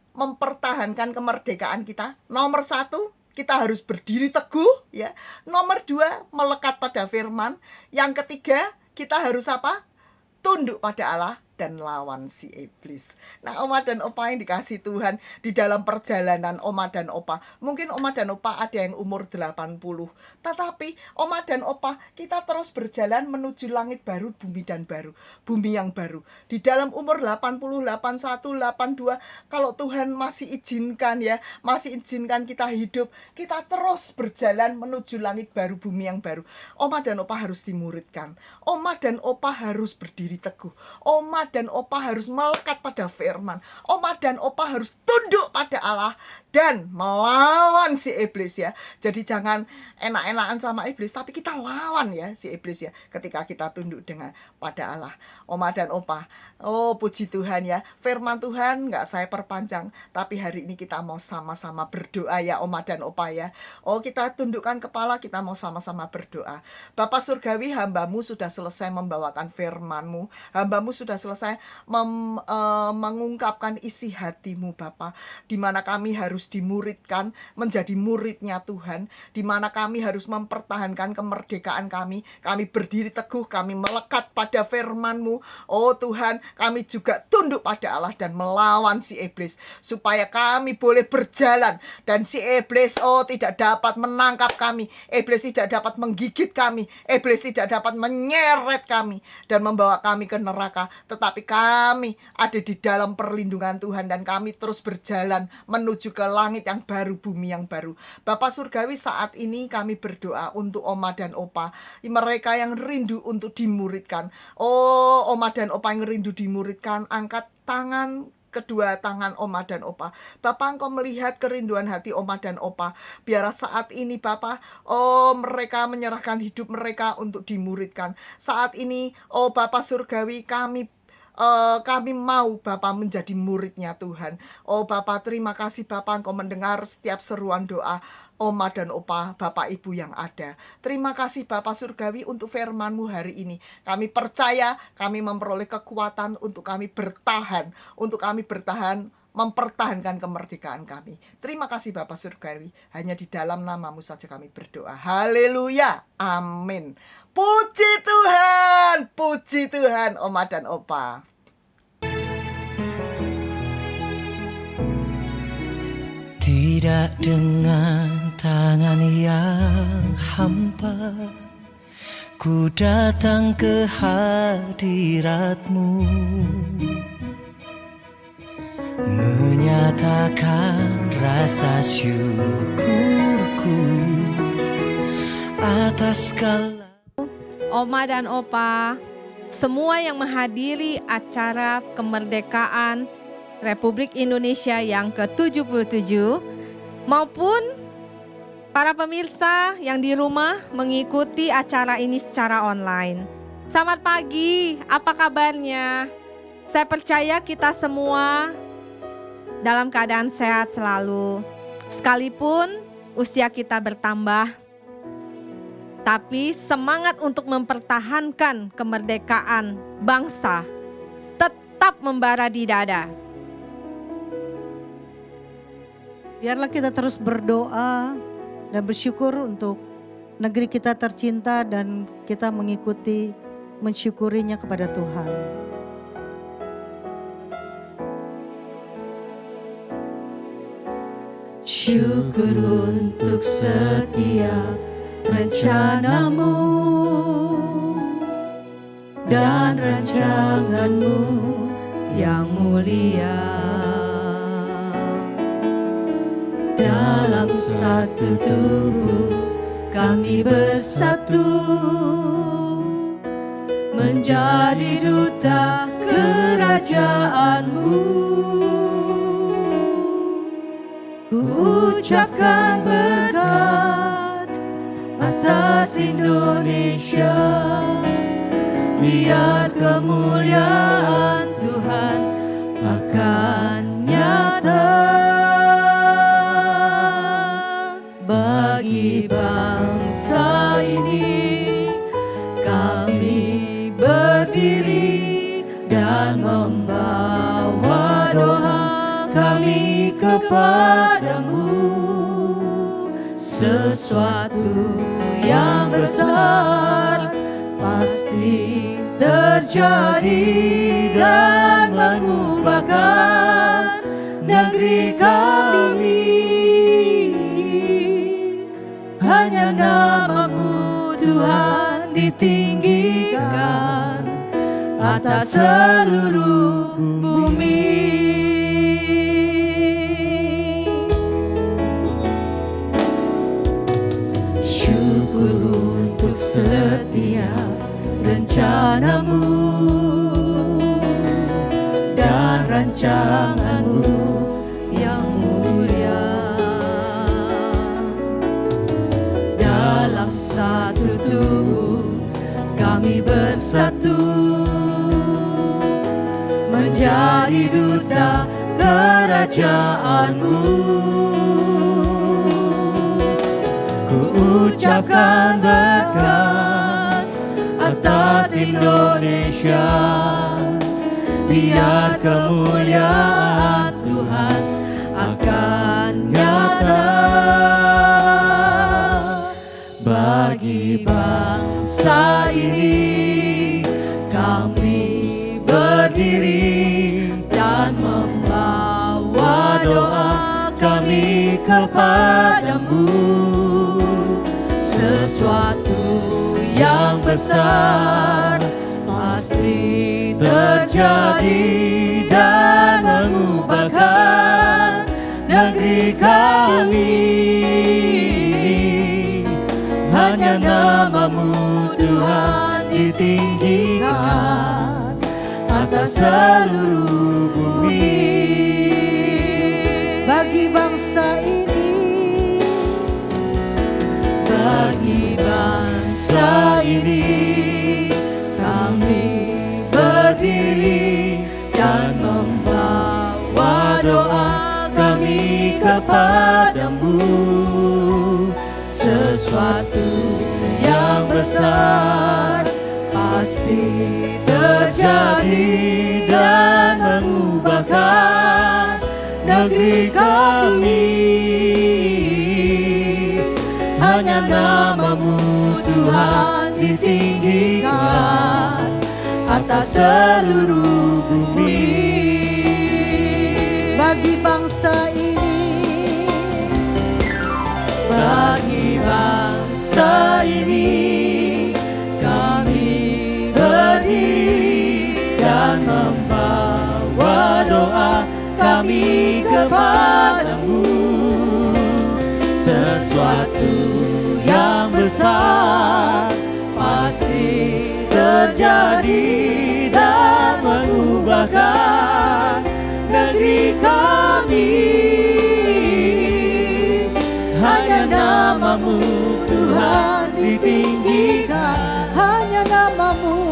mempertahankan kemerdekaan kita. Nomor 1, kita harus berdiri teguh ya. Nomor 2, melekat pada firman. Yang ketiga, kita harus apa? Tunduk pada Allah dan lawan si iblis. Nah, Oma dan Opa yang dikasih Tuhan, di dalam perjalanan Oma dan Opa, mungkin Oma dan Opa ada yang umur 80, tetapi Oma dan Opa, kita terus berjalan menuju langit baru, bumi dan baru, bumi yang baru. Di dalam umur 80, 81, 82, kalau Tuhan masih izinkan ya, masih izinkan kita hidup, kita terus berjalan menuju langit baru, bumi yang baru. Oma dan Opa harus dimuridkan. Oma dan Opa harus berdiri teguh. Oma dan Opa harus melekat pada firman. Oma dan Opa harus tunduk pada Allah dan melawan si iblis ya. Jadi jangan enak-enakan sama iblis, tapi kita lawan ya si iblis ya, ketika kita tunduk dengan pada Allah. Oma dan Opa, oh puji Tuhan ya, firman Tuhan nggak saya perpanjang, tapi hari ini kita mau sama-sama berdoa ya Oma dan Opa ya. Oh, kita tundukkan kepala, kita mau sama-sama berdoa. Bapa Surgawi, hambamu sudah selesai membawakan firman-Mu, hambamu sudah selesai mengungkapkan isi hatimu Bapa, di mana kami harus dimuridkan menjadi muridnya Tuhan, di mana kami harus mempertahankan kemerdekaan kami berdiri teguh, kami melekat pada firman-Mu. Oh Tuhan, kami juga tunduk pada Allah dan melawan si iblis, supaya kami boleh berjalan dan si iblis tidak dapat menangkap kami, iblis tidak dapat menggigit kami, iblis tidak dapat menyeret kami dan membawa kami ke neraka, tetapi kami ada di dalam perlindungan Tuhan dan kami terus berjalan menuju ke langit yang baru, bumi yang baru. Bapa Surgawi, saat ini kami berdoa untuk Oma dan Opa, mereka yang rindu untuk dimuridkan. Oh, Oma dan Opa yang rindu dimuridkan, angkat tangan, kedua tangan Oma dan Opa. Bapak, Engkau melihat kerinduan hati Oma dan Opa. Biar saat ini Bapak, mereka menyerahkan hidup mereka untuk dimuridkan. Saat ini, Bapak Surgawi, kami mau Bapak menjadi muridnya Tuhan. Oh Bapak, terima kasih Bapak, Engkau mendengar setiap seruan doa Oma dan Opa, Bapak Ibu yang ada. Terima kasih Bapak Surgawi untuk firman-Mu hari ini. Kami percaya kami memperoleh kekuatan untuk kami bertahan, mempertahankan kemerdekaan kami. Terima kasih Bapak Surgawi, hanya di dalam nama-Mu saja kami berdoa. Haleluya, amin. Puji Tuhan Oma dan Opa. Tidak dengan tangan yang hampa, ku datang ke hadirat-Mu, menyatakan rasa syukurku atas segala. Oma dan Opa, semua yang menghadiri acara kemerdekaan Republik Indonesia yang ke-77 maupun para pemirsa yang di rumah mengikuti acara ini secara online. Selamat pagi, apa kabarnya? Saya percaya kita semua dalam keadaan sehat selalu. Sekalipun usia kita bertambah, tapi semangat untuk mempertahankan kemerdekaan bangsa tetap tetap membara di dada. Biarlah kita terus berdoa dan bersyukur untuk negeri kita tercinta dan kita mengikuti mensyukurinya kepada Tuhan. Syukur untuk setiap rencanamu dan rancanganmu yang mulia. Dalam satu tubuh kami bersatu menjadi duta kerajaan-Mu. Ku ucapkan berkat atas Indonesia, biar kemuliaan Tuhan akan nyata bagi bangsa ini. Kami berdiri dan membawa doa kami kepadamu. Sesuatu yang besar pasti terjadi dan mengubahkan negeri kami. Hanya nama-Mu Tuhan ditinggikan atas seluruh bumi. Syukur untuk setiap rencana-Mu dan rancangan-Mu yang mulia. Dalam satu tubuh kami bersatu menjadi duta kerajaan-Mu. Ku ucapkan berkat atas Indonesia, biar kemuliaan Tuhan akan nyata bagi bangsa ini. Kami berdiri dan membawa doa kami kepadamu. Sesuatu yang besar pasti terjadi dan mengubahkan negeri kami. Hanya nama-Mu Tuhan ditinggikan atas seluruh bumi. Bagi bangsa ini, bagi bangsa ini, kami berdiri dan membawa doa kami kepadamu. Sesuatu yang besar pasti terjadi dan mengubahkan negeri kami. Hanya nama-Mu Tuhan ditinggikan atas seluruh bumi. bagi bangsa ini, Bagi bangsa ini kami berdiri dan membawa doa kami kepadamu. Sesuatu yang besar pasti terjadi dan mengubahkan negeri kami. Hanya nama-Mu Tuhan ditinggikan, hanya nama-Mu,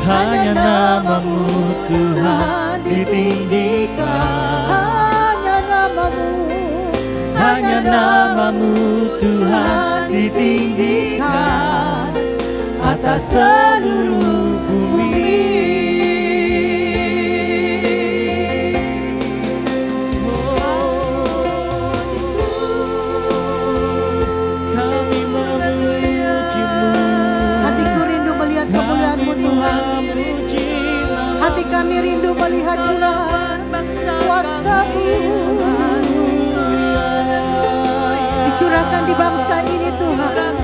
hanya nama-Mu Tuhan ditinggikan, hanya nama-Mu, hanya nama-Mu Tuhan ditinggikan atas seluruh bumi. curahkan di bangsa ini Tuhan,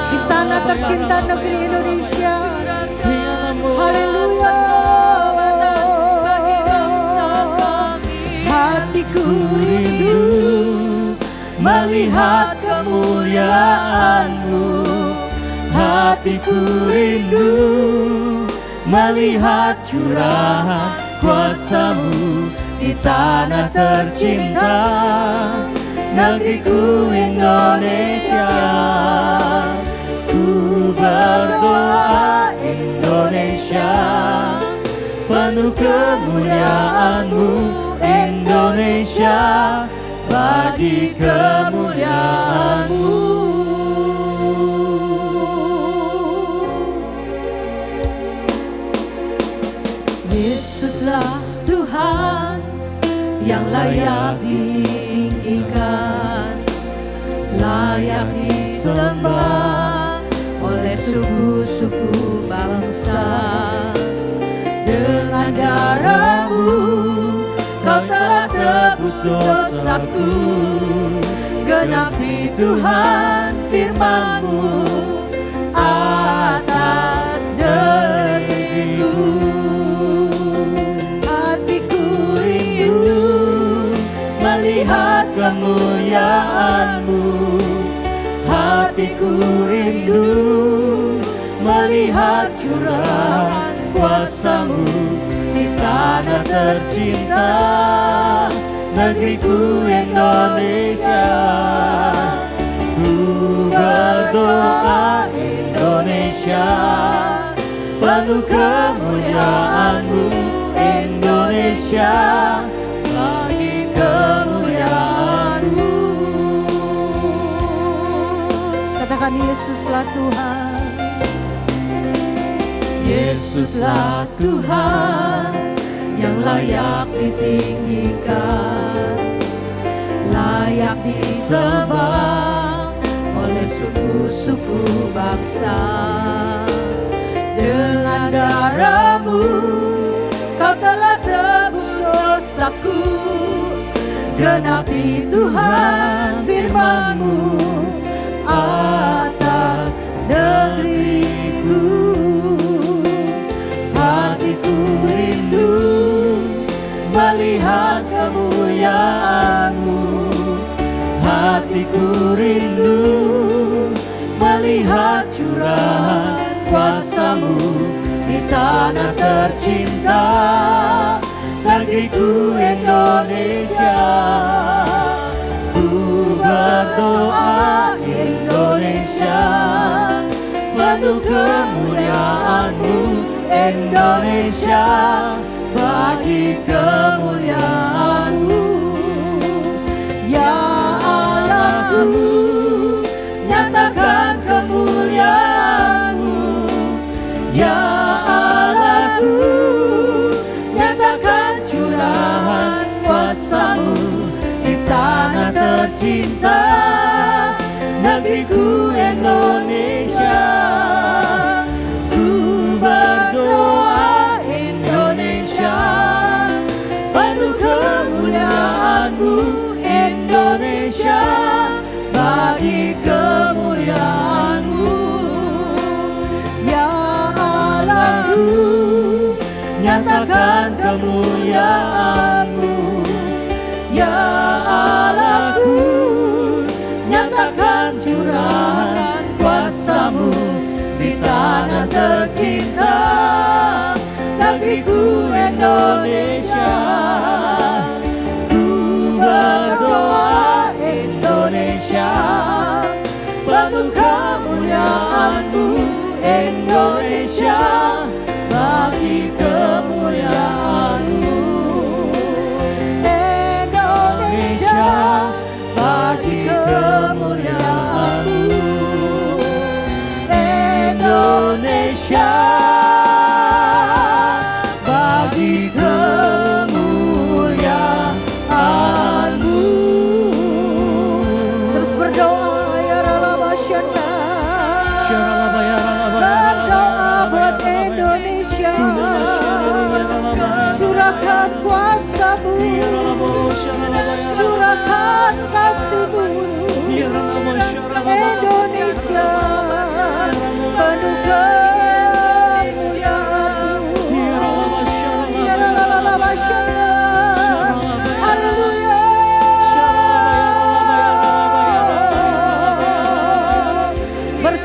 di tanah tercinta negeri Indonesia. Haleluya. Hatiku rindu melihat kemuliaan-Mu. Hatiku rindu melihat curahan kuasa-Mu di tanah tercinta negeriku Indonesia. Ku berdoa Indonesia, penuh kemuliaan-Mu Indonesia, bagi kemuliaan-Mu. Yesuslah Tuhan yang layak ditinggikan, layak disembah oleh suku-suku bangsa. Dengan darah-Mu Kau telah tebus dosaku, genapi Tuhan firman-Mu atas diriku. Hatiku rindu melihat kemuliaan-Mu. Hatiku rindu melihat curahan kuasa-Mu di tanah tercinta negeriku Indonesia. Ku berdoa Indonesia, penuh kemuliaan-Mu Indonesia, bagi kemuliaan-Mu. Katakan Yesuslah Tuhan. Yesuslah Tuhan yang layak ditinggikan, layak disembah oleh suku-suku bangsa. Dengan darah-Mu Kau telah tebus dosaku, genapi Tuhan firman-Mu atas negeriku. Hatiku rindu melihat kemuliaan-Mu. Hatiku rindu melihat curahan kuasa-Mu di tanah tercinta negeriku Indonesia. Ku berdoa Indonesia, penuh kemuliaan-Mu Indonesia, bagi kemuliaan-Mu. Ya Allahku, nyatakan kemuliaan-Mu. Ya Allahku, nyatakan curahan kuasa-Mu di tanah tercinta negeriku Indonesia. Indonesia, bagi kemuliaan-Mu. Ya Allahku, nyatakan kemuliaan-Mu. Ya Allahku, nyatakan curahan kuasa-Mu di tanah tercinta negeriku Indonesia. Berdoa Indonesia, penuh kemuliaan-Mu Indonesia, bagi kemuliaan-Mu. Indonesia, bagi kemuliaan-Mu. Indonesia, bagi curahkan kuasa-Mu, curahkan kasih-Mu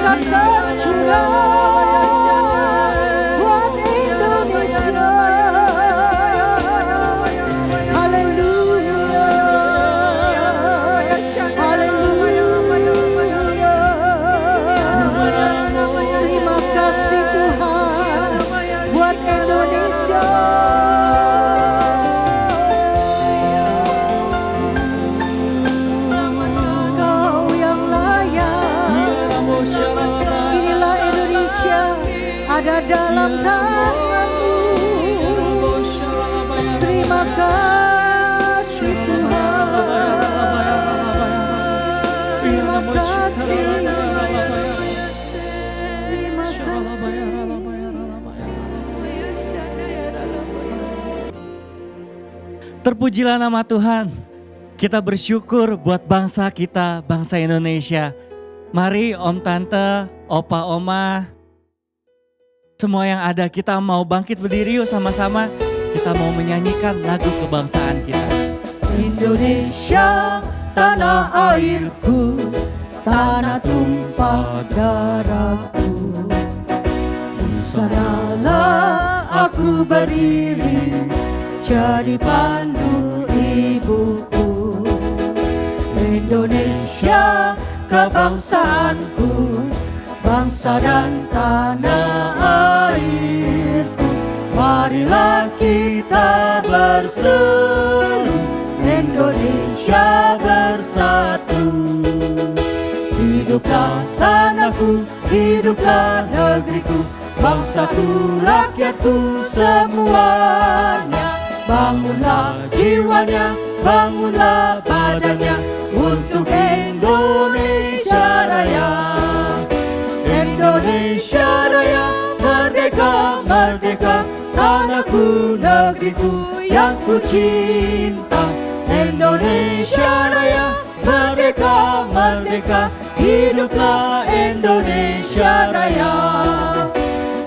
berkat tercurah buat Indonesia. Haleluya, haleluya. Terima kasih Tuhan buat Indonesia. Kau yang layak. Inilah Indonesia ada dalam tangan-Mu. Terima kasih Tuhan. Terima kasih. Terima kasih. Terpujilah nama Tuhan. Kita bersyukur buat bangsa kita, bangsa Indonesia. Mari Om Tante, Opa Oma, semua yang ada, kita mau bangkit berdiri yuk sama-sama. Kita mau menyanyikan lagu kebangsaan kita. Indonesia, tanah airku, tanah tumpah darahku. Di sanalah aku berdiri, jadi pandu ibuku. Indonesia, kebangsaanku, bangsa dan tanah airku. Marilah kita bersatu, Indonesia bersatu. Hiduplah tanahku, hiduplah negeriku, bangsaku, rakyatku semuanya. Bangunlah jiwanya, bangunlah badannya untuk Indonesia Raya. Indonesia Raya, merdeka, merdeka, tanahku, negeriku yang ku cinta. Indonesia Raya, merdeka, merdeka, hiduplah Indonesia Raya.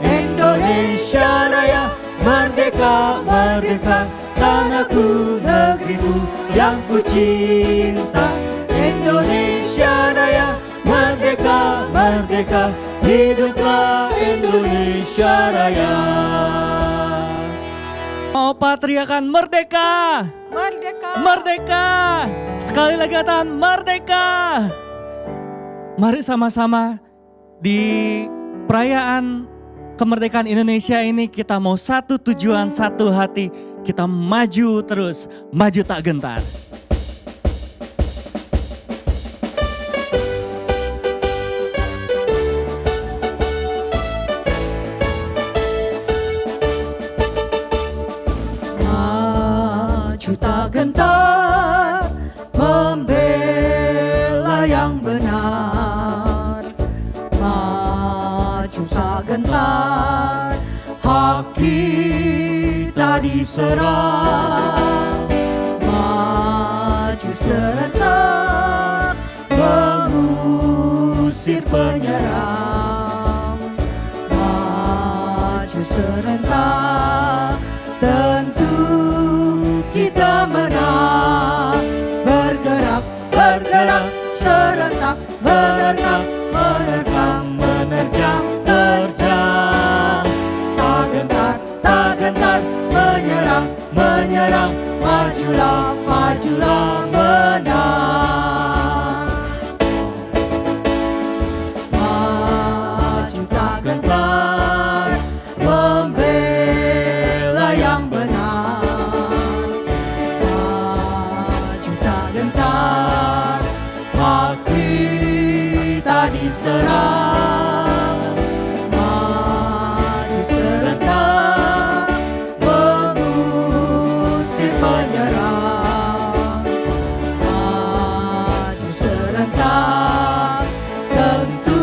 Indonesia Raya, merdeka, merdeka, tanahku, negeriku yang ku cinta. Indonesia Raya, merdeka, merdeka, hiduplah Indonesia Raya. Opa teriakan merdeka, Merdeka. merdeka. Sekali lagi katakan merdeka. Mari sama-sama di perayaan kemerdekaan Indonesia ini kita mau satu tujuan, satu hati. Kita maju terus, maju tak gentar. Maju tak gentar, membela yang benar. Maju tak gentar, hak kita diserang. Maju serentak, mengusir penyerang. Maju serentak, tentu kita menang. Bergerak, bergerak, serentak, menerjang, menerjang, menerjang, terjang. Tak gentar, tak gentar, menyerang, menyerang, majulah, majulah, menang. Maju tak gentar, membela yang benar. Maju tak gentar, hak kita diserang. Maju serentak, mengusir penyerang. Maju serentak, tentu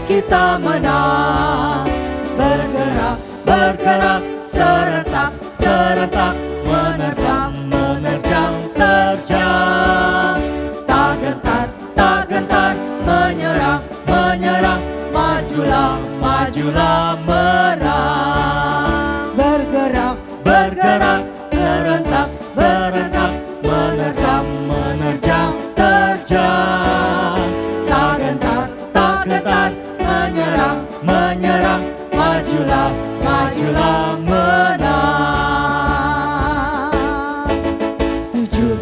kita menang. Bergerak, bergerak, serentak, serentak, menerjang, menerjang, terjang. Tak gentar, tak gentar, menyerang, menyerang, majulah, majulah, menang. Bergerak, bergerak, serentak, serentak, menerjang, menerjang, terjang. Tak gentar, tak ketat menyerang, menyerang, majulah, majulah menang. 17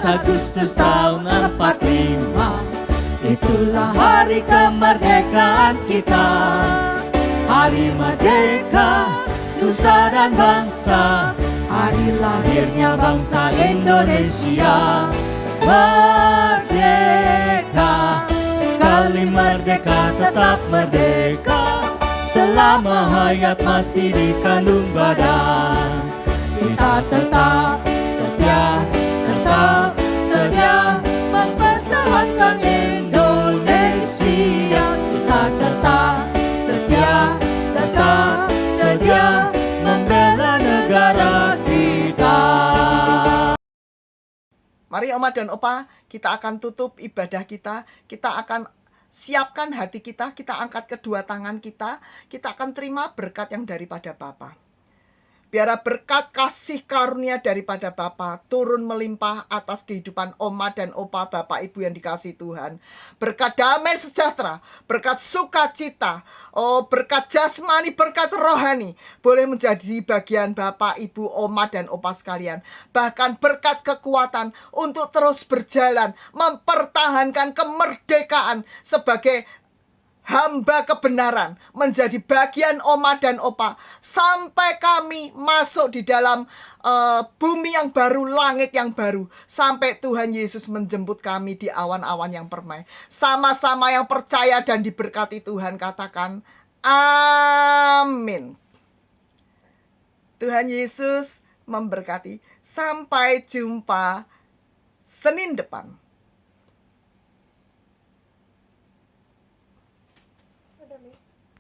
Agustus tahun 45, itulah hari kemerdekaan kita. Hari merdeka, nusa dan bangsa, hari lahirnya bangsa Indonesia. Merdeka, sekali merdeka tetap merdeka, selama hayat masih dikandung badan. Kita tetap setia, tetap setia mempertahankan Indonesia. Kita tetap setia, tetap setia membela negara kita. Mari Oma dan Opa, kita akan tutup ibadah kita. Kita akan siapkan hati kita. Kita angkat kedua tangan kita. Kita akan terima berkat yang daripada Bapa. Biarlah berkat kasih karunia daripada Bapa turun melimpah atas kehidupan Oma dan Opa, Bapak Ibu yang dikasihi Tuhan. Berkat damai sejahtera, berkat sukacita, berkat jasmani, berkat rohani boleh menjadi bagian Bapak, Ibu, Oma dan Opa sekalian. Bahkan berkat kekuatan untuk terus berjalan, mempertahankan kemerdekaan sebagai hamba kebenaran, menjadi bagian Oma dan Opa sampai kami masuk di dalam bumi yang baru, langit yang baru, sampai Tuhan Yesus menjemput kami di awan-awan yang permai. Sama-sama yang percaya dan diberkati Tuhan katakan amin. Tuhan Yesus memberkati. Sampai jumpa Senin depan.